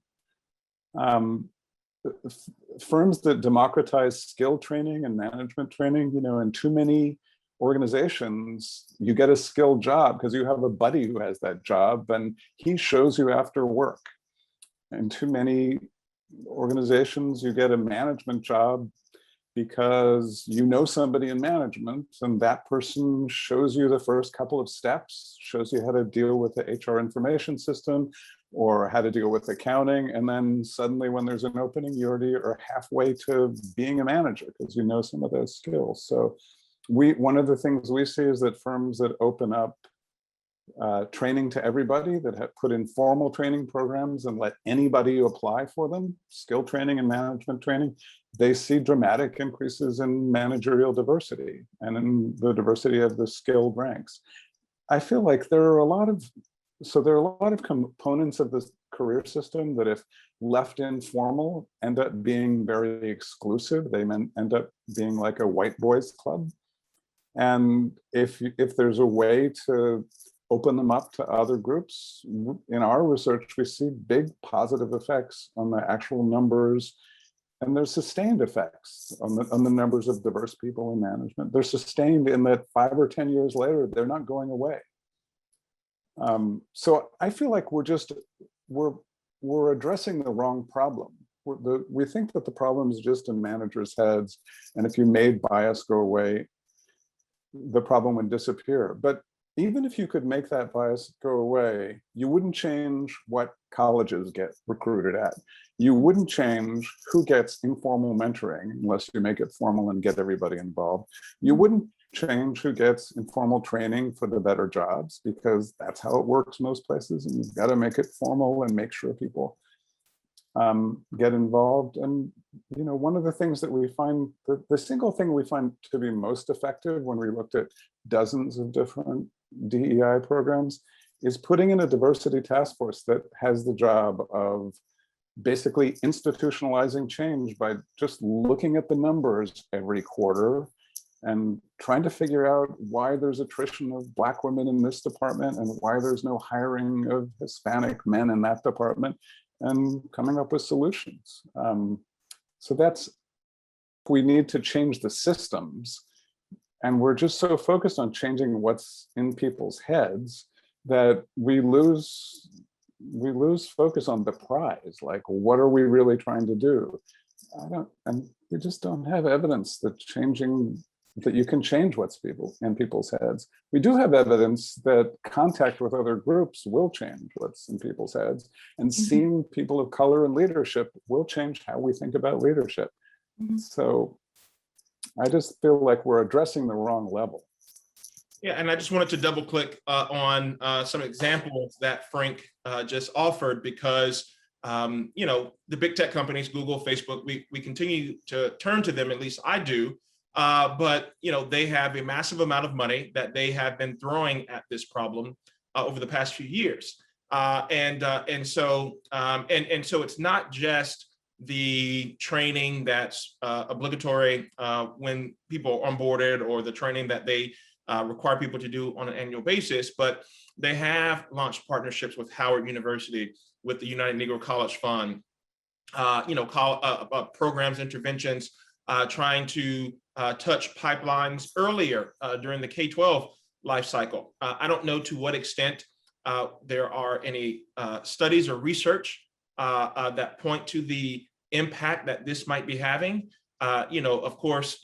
Firms that democratize skill training and management training, in too many organizations, you get a skilled job because you have a buddy who has that job and he shows you after work. In too many organizations, you get a management job because you know somebody in management and that person shows you the first couple of steps, shows you how to deal with the HR information system or how to deal with accounting. And then suddenly when there's an opening, you already are halfway to being a manager because you know some of those skills. So one of the things we see is that firms that open up training to everybody, that have put in formal training programs and let anybody apply for them, skill training and management training, they see dramatic increases in managerial diversity and in the diversity of the skilled ranks. I feel like there are a lot of components of this career system that, if left informal, end up being very exclusive. They end up being like a white boys club. And if there's a way to open them up to other groups, in our research, we see big positive effects on the actual numbers, and there's sustained effects on the numbers of diverse people in management. They're sustained in that 5 or 10 years later, they're not going away. So I feel like we're addressing the wrong problem. We think that the problem is just in managers' heads, and if you made bias go away, the problem would disappear. But even if you could make that bias go away, you wouldn't change what colleges get recruited at. You wouldn't change who gets informal mentoring unless you make it formal and get everybody involved. You wouldn't change who gets informal training for the better jobs, because that's how it works most places, and you've got to make it formal and make sure people get involved. And one of the things that we find, the single thing we find to be most effective when we looked at dozens of different DEI programs is putting in a diversity task force that has the job of basically institutionalizing change by just looking at the numbers every quarter and trying to figure out why there's attrition of Black women in this department and why there's no hiring of Hispanic men in that department, and coming up with solutions. So that's, we need to change the systems. And we're just so focused on changing what's in people's heads that we lose focus on the prize. Like, what are we really trying to do? And we just don't have evidence that you can change what's in people's heads. We do have evidence that contact with other groups will change what's in people's heads, and seeing people of color in leadership will change how we think about leadership. So I just feel like we're addressing the wrong level. Yeah, and I just wanted to double click on some examples that Frank just offered, because the big tech companies, Google, Facebook, we continue to turn to them, at least I do. But they have a massive amount of money that they have been throwing at this problem over the past few years, and so it's not just the training that's obligatory when people are onboarded, or the training that they require people to do on an annual basis, but they have launched partnerships with Howard University, with the United Negro College Fund, programs, interventions, trying to touch pipelines earlier during the K-12 life cycle. I don't know to what extent there are any studies or research that point to the impact that this might be having. Of course,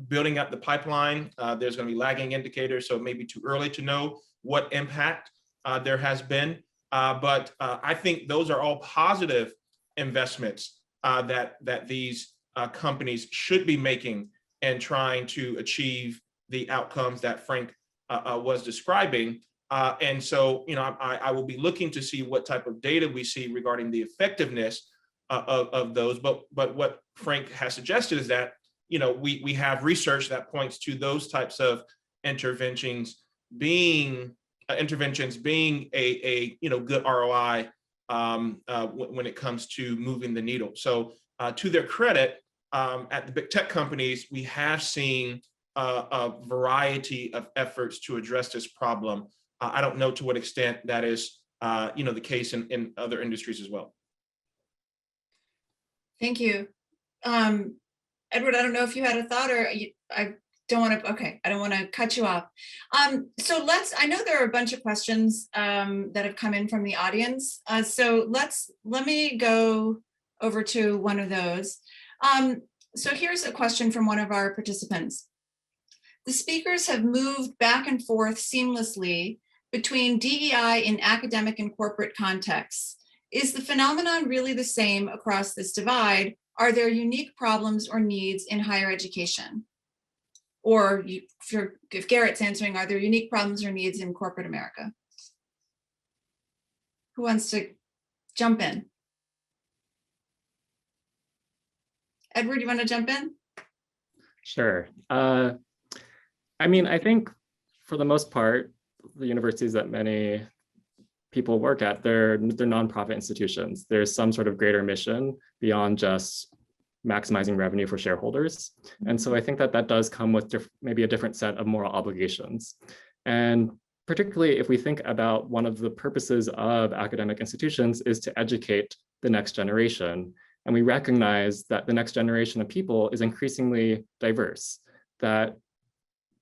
building up the pipeline, there's going to be lagging indicators, so it may be too early to know what impact there has been. But I think those are all positive investments that these companies should be making and trying to achieve the outcomes that Frank was describing. And so, I will be looking to see what type of data we see regarding the effectiveness of those. But what Frank has suggested is that, we have research that points to those types of interventions being a good ROI when it comes to moving the needle. So to their credit, at the big tech companies, we have seen a variety of efforts to address this problem. I don't know to what extent that is, the case in other industries as well. Thank you. Edward, I don't know if you had a thought, or I don't want to cut you off. So I know there are a bunch of questions that have come in from the audience. So let me go over to one of those. So here's a question from one of our participants. The speakers have moved back and forth seamlessly between DEI in academic and corporate contexts. Is the phenomenon really the same across this divide? Are there unique problems or needs in higher education? Or if Garrett's answering, are there unique problems or needs in corporate America? Who wants to jump in? Edward, you want to jump in? Sure. I think for the most part, the universities that many people work at, they're nonprofit institutions. There's some sort of greater mission beyond just maximizing revenue for shareholders. And so I think that does come with maybe a different set of moral obligations. And particularly if we think about one of the purposes of academic institutions is to educate the next generation. And we recognize that the next generation of people is increasingly diverse, that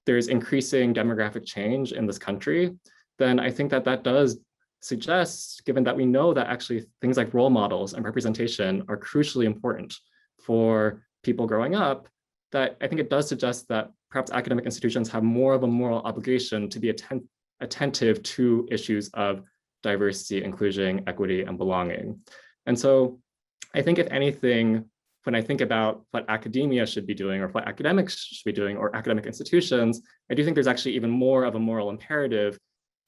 there's increasing demographic change in this country, then I think that does suggest, given that we know that actually things like role models and representation are crucially important for people growing up, that I think it does suggest that perhaps academic institutions have more of a moral obligation to be attentive to issues of diversity, inclusion, equity, and belonging. And so I think if anything, when I think about what academia should be doing or what academics should be doing or academic institutions, I do think there's actually even more of a moral imperative,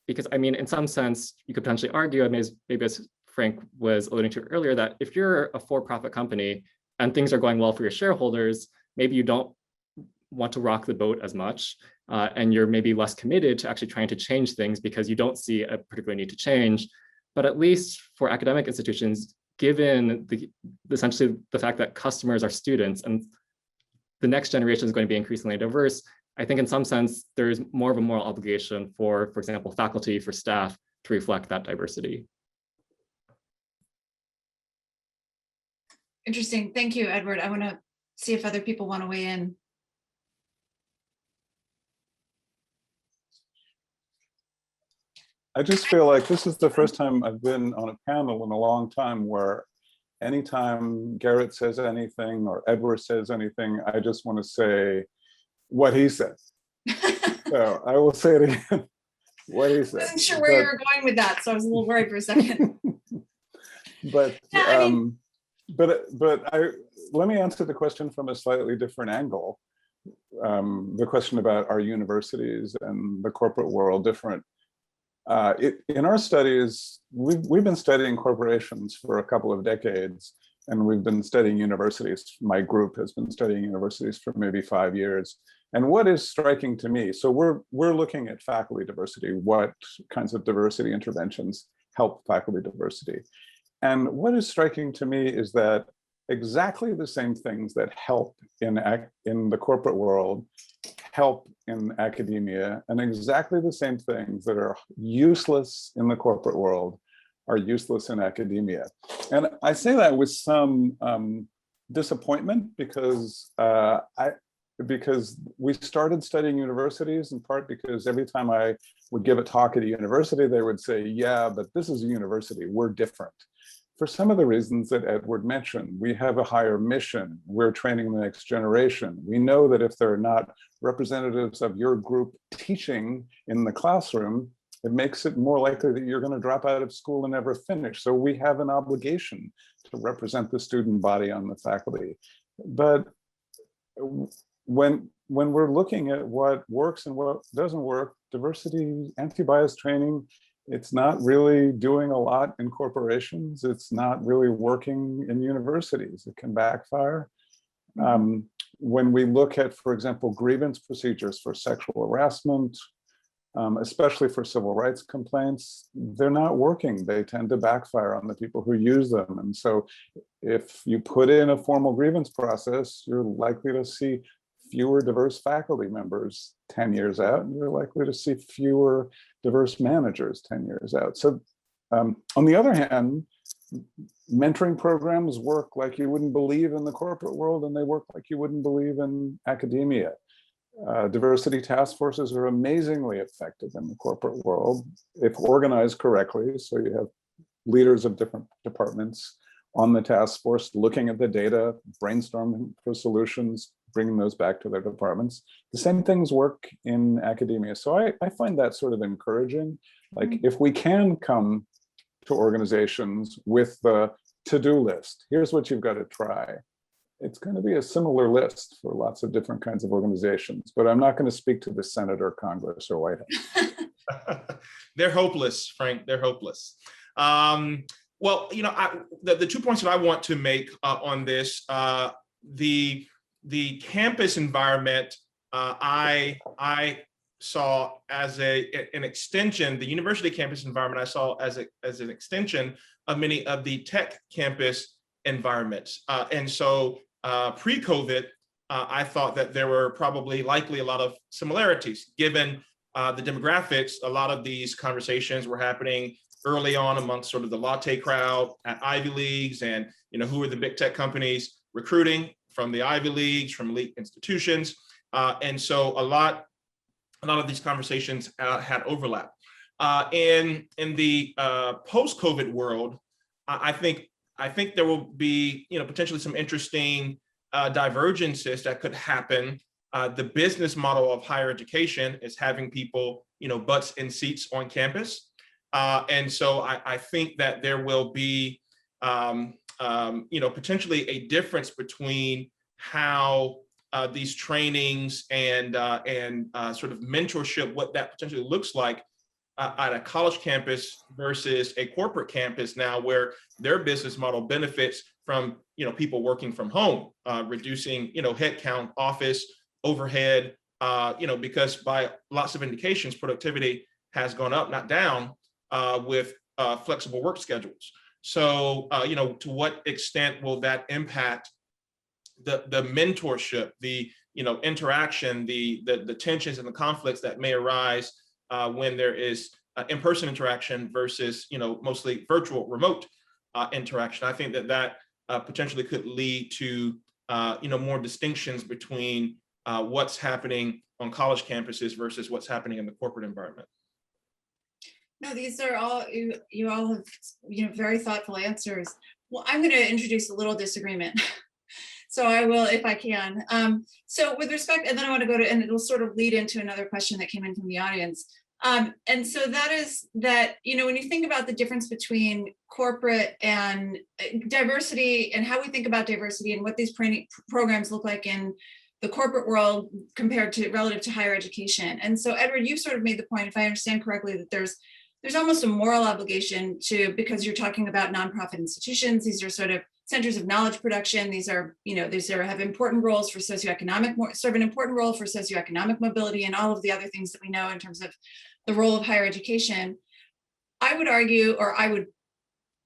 because I mean, in some sense, you could potentially argue, maybe as Frank was alluding to earlier, that if you're a for-profit company and things are going well for your shareholders, maybe you don't want to rock the boat as much, and you're maybe less committed to actually trying to change things because you don't see a particular need to change. But at least for academic institutions, given essentially the fact that customers are students and the next generation is going to be increasingly diverse, I think in some sense, there's more of a moral obligation for example, faculty, for staff to reflect that diversity. Interesting. Thank you, Edward. I want to see if other people want to weigh in. I just feel like this is the first time I've been on a panel in a long time where anytime Garrett says anything or Edward says anything, I just want to say what he said. So I will say it again, what he said. I wasn't sure where you were going with that, so I was a little worried for a second. But yeah, I mean, let me answer the question from a slightly different angle. The question about are universities and the corporate world different? In our studies, we've been studying corporations for a couple of decades, and we've been studying universities. My group has been studying universities for maybe 5 years. And what is striking to me, so we're looking at faculty diversity, what kinds of diversity interventions help faculty diversity. And what is striking to me is that exactly the same things that help in the corporate world help in academia, and exactly the same things that are useless in the corporate world are useless in academia. And I say that with some disappointment because we started studying universities in part because every time I would give a talk at a university, they would say, yeah, but this is a university, we're different. For some of the reasons that Edward mentioned, we have a higher mission, we're training the next generation. We know that if there are not representatives of your group teaching in the classroom, it makes it more likely that you're going to drop out of school and never finish. So we have an obligation to represent the student body on the faculty. But when we're looking at what works and what doesn't work, diversity, anti-bias training, it's not really doing a lot in corporations. It's not really working in universities. It can backfire. When we look at, for example, grievance procedures for sexual harassment, especially for civil rights complaints, they're not working. They tend to backfire on the people who use them. And so if you put in a formal grievance process, you're likely to see fewer diverse faculty members 10 years out, and you're likely to see fewer diverse managers 10 years out. So on the other hand, mentoring programs work like you wouldn't believe in the corporate world, and they work like you wouldn't believe in academia. Diversity task forces are amazingly effective in the corporate world if organized correctly. So you have leaders of different departments on the task force looking at the data, brainstorming for solutions, bringing those back to their departments. The same things work in academia. So I find that sort of encouraging. Like if we can come to organizations with the to-do list, here's what you've got to try. It's going to be a similar list for lots of different kinds of organizations, but I'm not going to speak to the Senate or Congress or White House. They're hopeless, Frank, they're hopeless. Well, you know, the 2 points that I want to make on this, the campus environment, I saw as an extension, the university campus environment I saw as an extension of many of the tech campus environments. And so pre-COVID, I thought that there were likely a lot of similarities given the demographics. A lot of these conversations were happening early on amongst sort of the latte crowd at Ivy Leagues, and you know, who are the big tech companies recruiting from the Ivy Leagues, from elite institutions. And so a lot of these conversations had overlap. In the post-COVID world, I think there will be, you know, potentially some interesting divergences that could happen The business model of higher education is having people, butts in seats on campus. And so I think that there will be, potentially a difference between how these trainings and sort of mentorship, what that potentially looks like at a college campus versus a corporate campus now, where their business model benefits from people working from home, reducing headcount, office overhead, because by lots of indications, productivity has gone up, not down, with flexible work schedules. So, to what extent will that impact the mentorship, the interaction, the tensions and the conflicts that may arise when there is in-person interaction versus mostly virtual, remote interaction? I think that potentially could lead to more distinctions between what's happening on college campuses versus what's happening in the corporate environment. No, these are all, you all have, very thoughtful answers. Well, I'm going to introduce a little disagreement. So I will, if I can. So with respect, and then I want to go to, and it will sort of lead into another question that came in from the audience. And so that is that, when you think about the difference between corporate and diversity and how we think about diversity and what these programs look like in the corporate world compared to relative to higher education. And so Edward, you sort of made the point, if I understand correctly, that there's almost a moral obligation because you're talking about nonprofit institutions. These are sort of centers of knowledge production. These are, have important roles for socioeconomic, serve an important role for socioeconomic mobility and all of the other things that we know in terms of the role of higher education. I would argue, or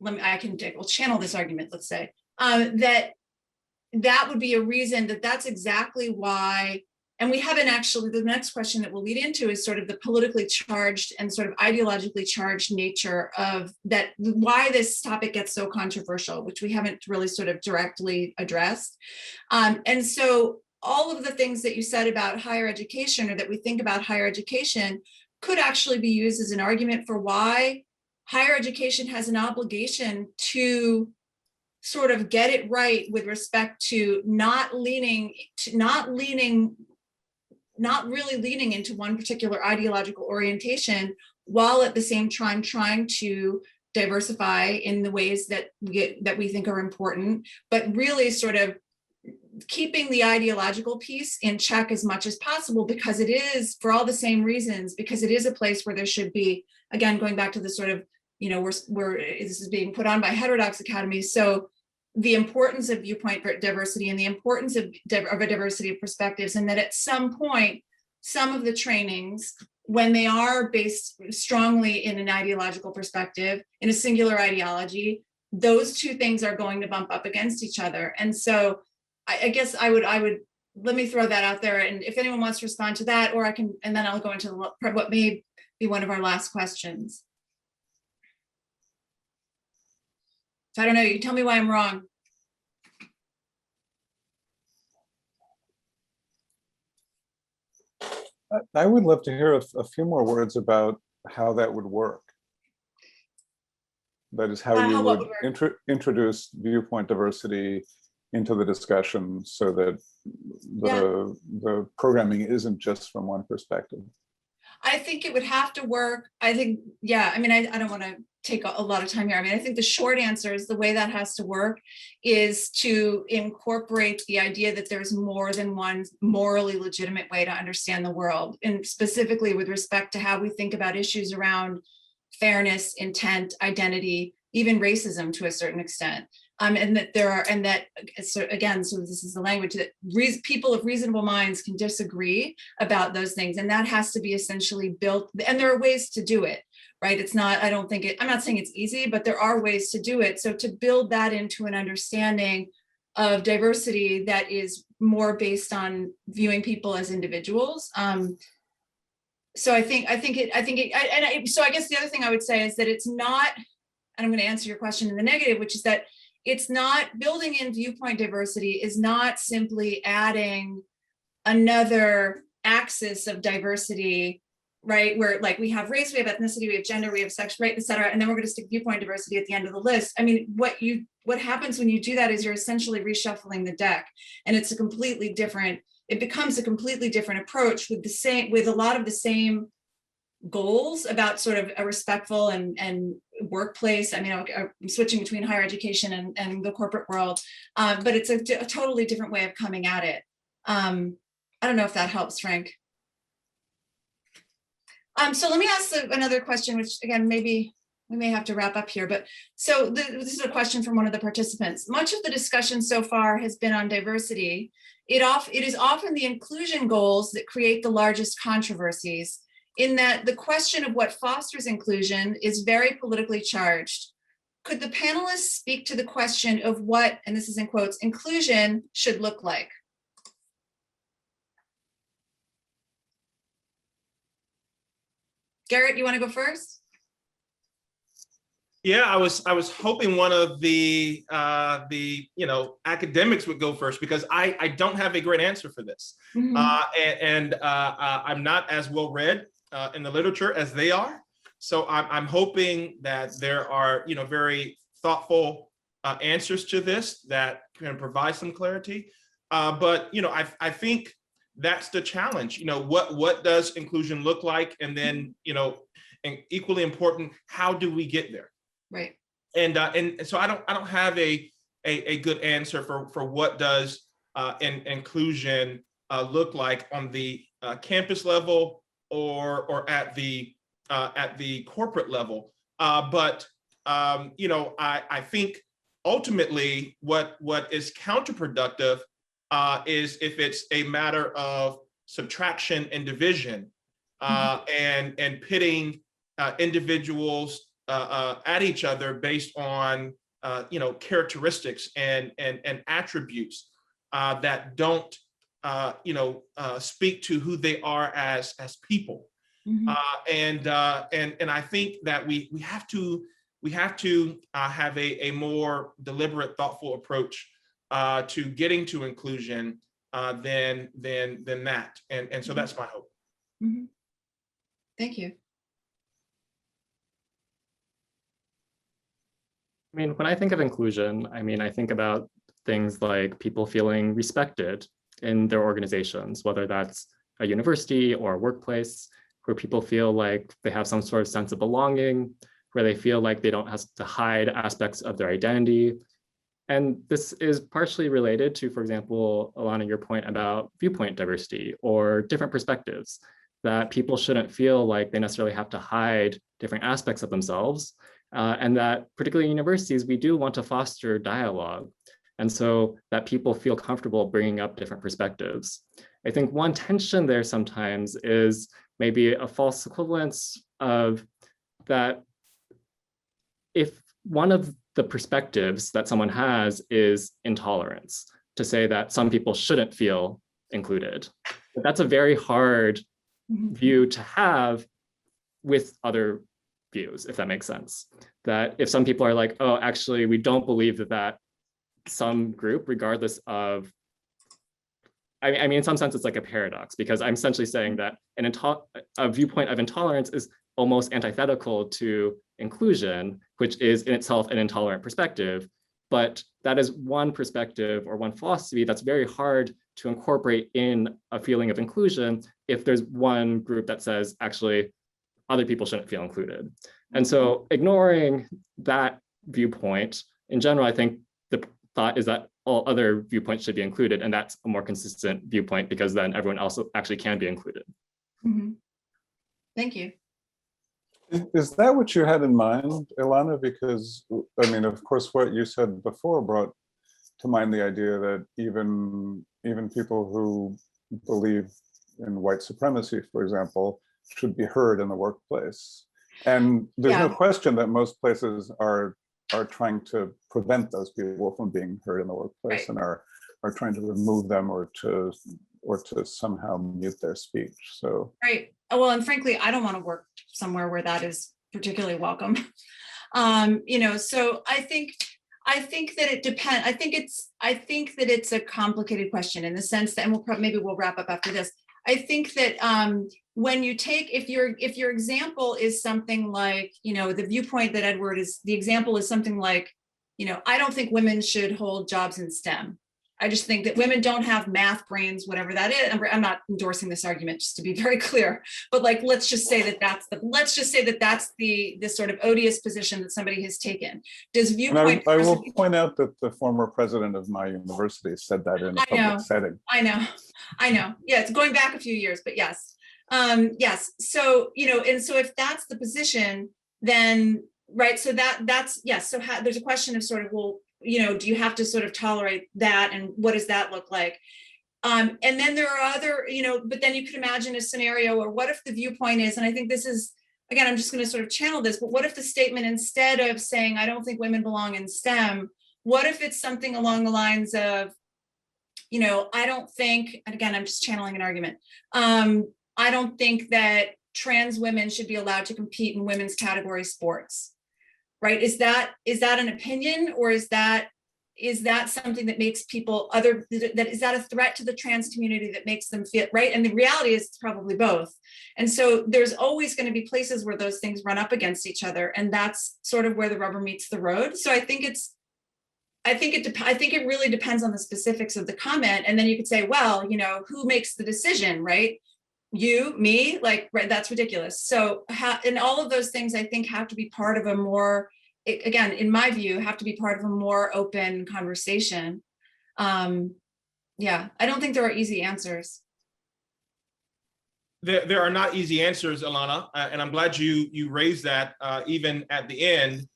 we'll channel this argument, let's say, that would be a reason that's exactly why. And we haven't actually, the next question that we'll lead into is sort of the politically charged and sort of ideologically charged nature of that, why this topic gets so controversial, which we haven't really sort of directly addressed. And so all of the things that you said about higher education, or that we think about higher education, could actually be used as an argument for why higher education has an obligation to sort of get it right with respect to not really leaning into one particular ideological orientation, while at the same time trying to diversify in the ways that we think are important, but really sort of keeping the ideological piece in check as much as possible, because it is, for all the same reasons, because it is a place where there should be, again, going back to the sort of, where this is being put on by Heterodox Academy. So the importance of viewpoint diversity and the importance of a diversity of perspectives, and that at some point, some of the trainings, when they are based strongly in an ideological perspective, in a singular ideology, those two things are going to bump up against each other. And so I guess I would let me throw that out there. And if anyone wants to respond to that, or I can, and then I'll go into what may be one of our last questions. So I don't know, you tell me why I'm wrong. I would love to hear a few more words about how that would work. That is how you would introduce viewpoint diversity into the discussion so that the programming isn't just from one perspective. I think it would have to work. I think, I mean, I don't want to take a lot of time here. I mean, I think the short answer is the way that has to work is to incorporate the idea that there's more than one morally legitimate way to understand the world, and specifically with respect to how we think about issues around fairness, intent, identity, even racism to a certain extent. And that there are, and that, so again, so this is the language that people of reasonable minds can disagree about those things. And that has to be essentially built, and there are ways to do it, right? It's not, I'm not saying it's easy, but there are ways to do it. So to build that into an understanding of diversity that is more based on viewing people as individuals. So I think so I guess the other thing I would say is that it's not, and I'm going to answer your question in the negative, which is that it's not, building in viewpoint diversity is not simply adding another axis of diversity, right? Where like we have race, we have ethnicity, we have gender, we have sex, right, et cetera. And then we're going to stick viewpoint diversity at the end of the list. I mean, what happens when you do that is you're essentially reshuffling the deck, and it's a completely different it becomes a completely different approach with a lot of the same goals about sort of a respectful and workplace. I mean, I'm switching between higher education and the corporate world, but it's a totally different way of coming at it. I don't know if that helps, Frank. So let me ask another question, which again, maybe we may have to wrap up here, but so this is a question from one of the participants. Much of the discussion so far has been on diversity. It is often the inclusion goals that create the largest controversies, in that the question of what fosters inclusion is very politically charged. Could the panelists speak to the question of what, and this is in quotes, inclusion should look like? Garrett, you want to go first? Yeah, I was hoping one of the academics would go first, because I don't have a great answer for this, and I'm not as well read in the literature as they are. So I'm hoping that there are very thoughtful answers to this that can provide some clarity. But I think that's the challenge. What does inclusion look like, and then and equally important, how do we get there? Right. And so I don't have a good answer for what does inclusion look like on the campus level or at the corporate level. But I think ultimately what is counterproductive is if it's a matter of subtraction and division, and pitting individuals at each other based on characteristics and attributes that don't speak to who they are as people. And I think that we have to have a more deliberate, thoughtful approach to getting to inclusion than that. And so that's my hope. Thank you. I mean, when I think of inclusion, I think about things like people feeling respected in their organizations, whether that's a university or a workplace, where people feel like they have some sort of sense of belonging, where they feel like they don't have to hide aspects of their identity. And this is partially related to, for example, Alana, your point about viewpoint diversity or different perspectives, that people shouldn't feel like they necessarily have to hide different aspects of themselves. And that particularly in universities, we do want to foster dialogue. And so that people feel comfortable bringing up different perspectives. I think one tension there sometimes is maybe a false equivalence of that if one of the perspectives that someone has is intolerance, to say that some people shouldn't feel included. But that's a very hard view to have with other views, if that makes sense. That if some people are like, oh, actually, we don't believe that some group, regardless of, I mean, in some sense, it's like a paradox, because I'm essentially saying that a viewpoint of intolerance is almost antithetical to inclusion, which is in itself an intolerant perspective. But that is one perspective or one philosophy that's very hard to incorporate in a feeling of inclusion if there's one group that says, actually, other people shouldn't feel included. And so ignoring that viewpoint, in general, I think the thought is that all other viewpoints should be included, and that's a more consistent viewpoint, because then everyone else actually can be included. Thank you. Is that what you had in mind, Ilana? Because, I mean, of course, what you said before brought to mind the idea that even people who believe in white supremacy, for example, should be heard in the workplace. And there's no question that most places are trying to prevent those people from being heard in the workplace, and are trying to remove them or to somehow mute their speech. So right. Well, and frankly, I don't want to work somewhere where that is particularly welcome. So I think that it depends. I think that it's a complicated question in the sense that, and maybe we'll wrap up after this. I think that when you take, if your example is something like, the viewpoint that Edward is, the example is something like, I don't think women should hold jobs in STEM. I just think that women don't have math brains, whatever that is. I'm not endorsing this argument, just to be very clear. But like, let's just say that that's the sort of odious position that somebody has taken. Does viewpoint? I will point out that the former president of my university said that in a public setting. I know. Yeah, it's going back a few years, but yes. Yes. So, and so if that's the position, then, right. So that's, yes. So there's a question of sort of, well, do you have to sort of tolerate that? And what does that look like? And then there are other, but then you could imagine a scenario where what if the viewpoint is, and I think this is, again, I'm just going to sort of channel this, but what if the statement, instead of saying, I don't think women belong in STEM, what if it's something along the lines of, I don't think, and again, I'm just channeling an argument. I don't think that trans women should be allowed to compete in women's category sports, right? Is that an opinion, or is that something that makes people is that a threat to the trans community that makes them feel right? And the reality is it's probably both. And so there's always going to be places where those things run up against each other, and that's sort of where the rubber meets the road. So I think it really depends on the specifics of the comment. And then you could say, well, who makes the decision, right? You, me, like, right, that's ridiculous. So and all of those things I think have to be part of a more, again, in my view, have to be part of a more open conversation. Yeah, I don't think there are easy answers. There are not easy answers, Ilana, and I'm glad you raised that even at the end,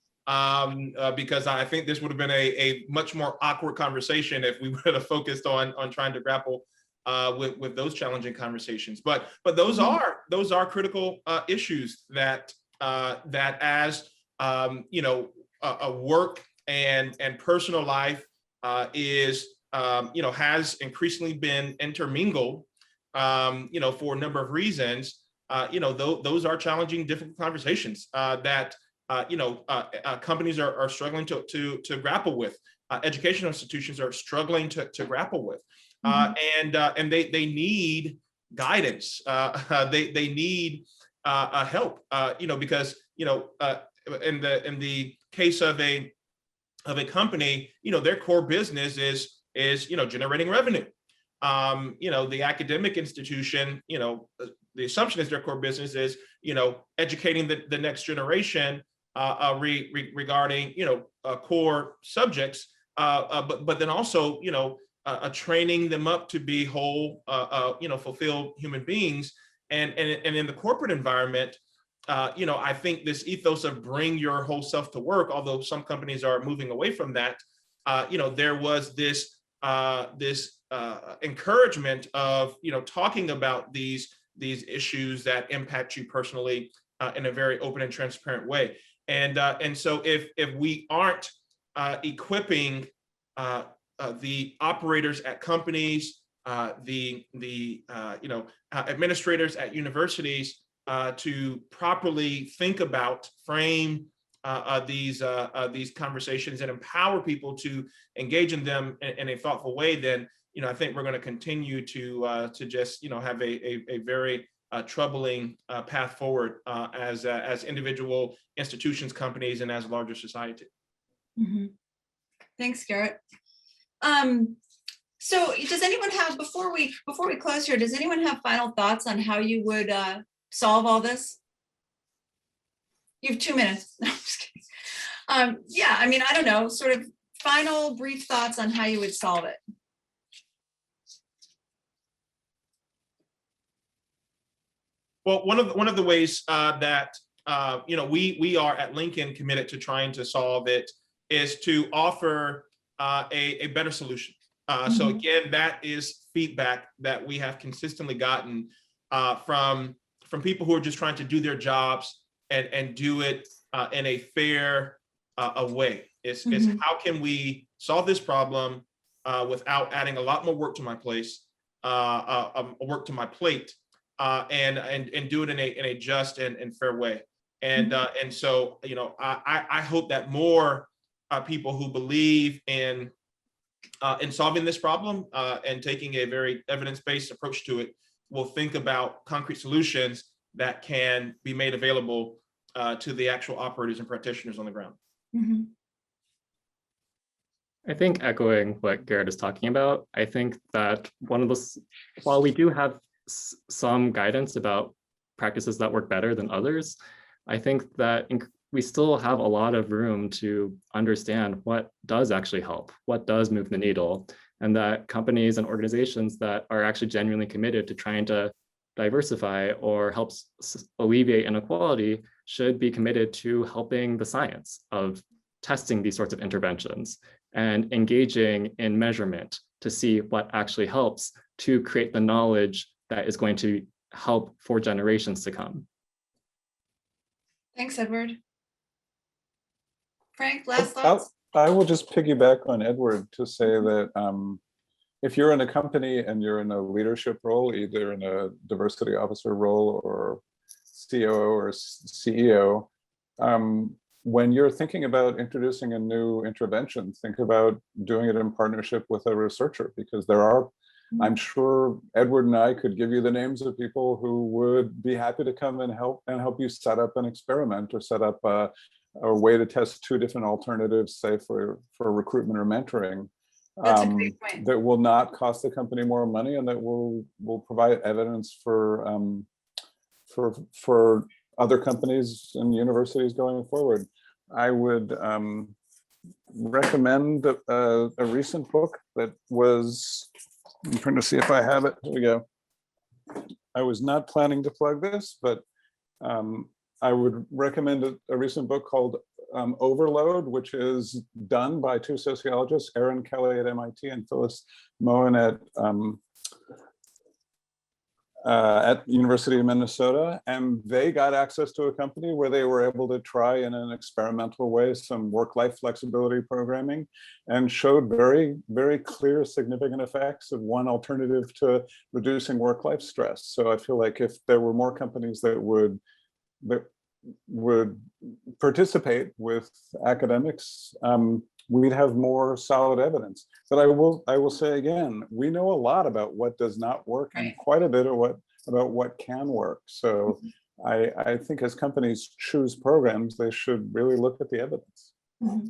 because I think this would have been a much more awkward conversation if we would have focused on trying to grapple with those challenging conversations. But those are critical issues that as a work and personal life has increasingly been intermingled for a number of reasons. Those are challenging, difficult conversations that companies are struggling to grapple with. Educational institutions are struggling to grapple with. And they need guidance. They need help. Because in the case of a company, their core business is generating revenue. The academic institution, the assumption is their core business is educating the next generation regarding core subjects, but then also training them up to be whole, fulfilled human beings. And in the corporate environment, I think this ethos of bring your whole self to work, although some companies are moving away from that, there was this encouragement of talking about these issues that impact you personally in a very open and transparent way. And so if we aren't equipping the operators at companies, the administrators at universities to properly think about, frame these conversations and empower people to engage in them in a thoughtful way, then I think we're going to continue to just have a very troubling path forward as individual institutions, companies, and as a larger society. Mm-hmm. Thanks, Garrett. So does anyone have, before we close here, does anyone have final thoughts on how you would solve all this? You have 2 minutes. No, I'm just kidding. Yeah, I mean, I don't know, sort of final brief thoughts on how you would solve it. Well, one of the ways that we are at Lincoln committed to trying to solve it is to offer a better solution. So again, that is feedback that we have consistently gotten from people who are just trying to do their jobs and do it in a fair way. It's how can we solve this problem without adding a lot more work to my plate, and do it in a just and fair way. And so I hope that more people who believe in solving this problem and taking a very evidence-based approach to it will think about concrete solutions that can be made available to the actual operators and practitioners on the ground. I think echoing what Garrett is talking about, I think that while we do have some guidance about practices that work better than others, I think that we still have a lot of room to understand what does actually help, what does move the needle, and that companies and organizations that are actually genuinely committed to trying to diversify or help alleviate inequality should be committed to helping the science of testing these sorts of interventions and engaging in measurement to see what actually helps to create the knowledge that is going to help for generations to come. Thanks, Edward. Frank, last thoughts? I will just piggyback on Edward to say that if you're in a company and you're in a leadership role, either in a diversity officer role or COO or CEO, when you're thinking about introducing a new intervention, think about doing it in partnership with a researcher, because there are, I'm sure Edward and I could give you the names of people who would be happy to come and help you set up an experiment or set up a way to test two different alternatives, say for recruitment or mentoring. That's a great point. That will not cost the company more money and that will provide evidence for other companies and universities going forward. I would recommend a recent book that was, I'm trying to see if I have it. Here we go. I was not planning to plug this, but I would recommend a recent book called Overload, which is done by two sociologists, Erin Kelly at MIT and Phyllis Moen at University of Minnesota. And they got access to a company where they were able to try in an experimental way some work-life flexibility programming and showed very, very clear significant effects of one alternative to reducing work-life stress. So I feel like if there were more companies that would participate with academics, we'd have more solid evidence. But I will say again, we know a lot about what does not work and quite a bit of about what can work. So I think as companies choose programs, they should really look at the evidence. Mm-hmm.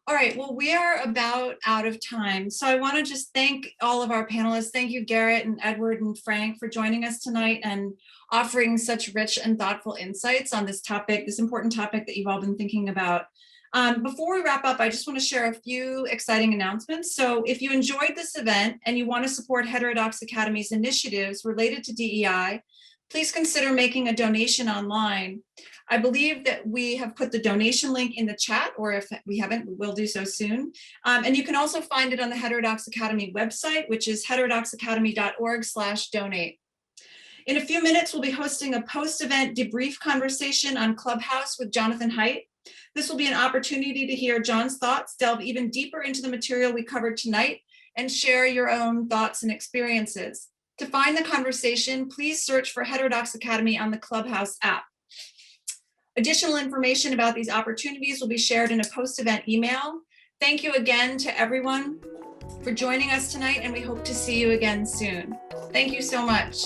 All right, well, we are about out of time. So I want to just thank all of our panelists. Thank you, Garrett and Edward and Frank, for joining us tonight and offering such rich and thoughtful insights on this topic, this important topic that you've all been thinking about. Before we wrap up, I just want to share a few exciting announcements. So if you enjoyed this event and you want to support Heterodox Academy's initiatives related to DEI, please consider making a donation online. I believe that we have put the donation link in the chat, or if we haven't, we'll do so soon. And you can also find it on the Heterodox Academy website, which is heterodoxacademy.org/donate. In a few minutes, we'll be hosting a post-event debrief conversation on Clubhouse with Jonathan Haidt. This will be an opportunity to hear John's thoughts, delve even deeper into the material we covered tonight, and share your own thoughts and experiences. To find the conversation, please search for Heterodox Academy on the Clubhouse app. Additional information about these opportunities will be shared in a post-event email. Thank you again to everyone for joining us tonight, and we hope to see you again soon. Thank you so much.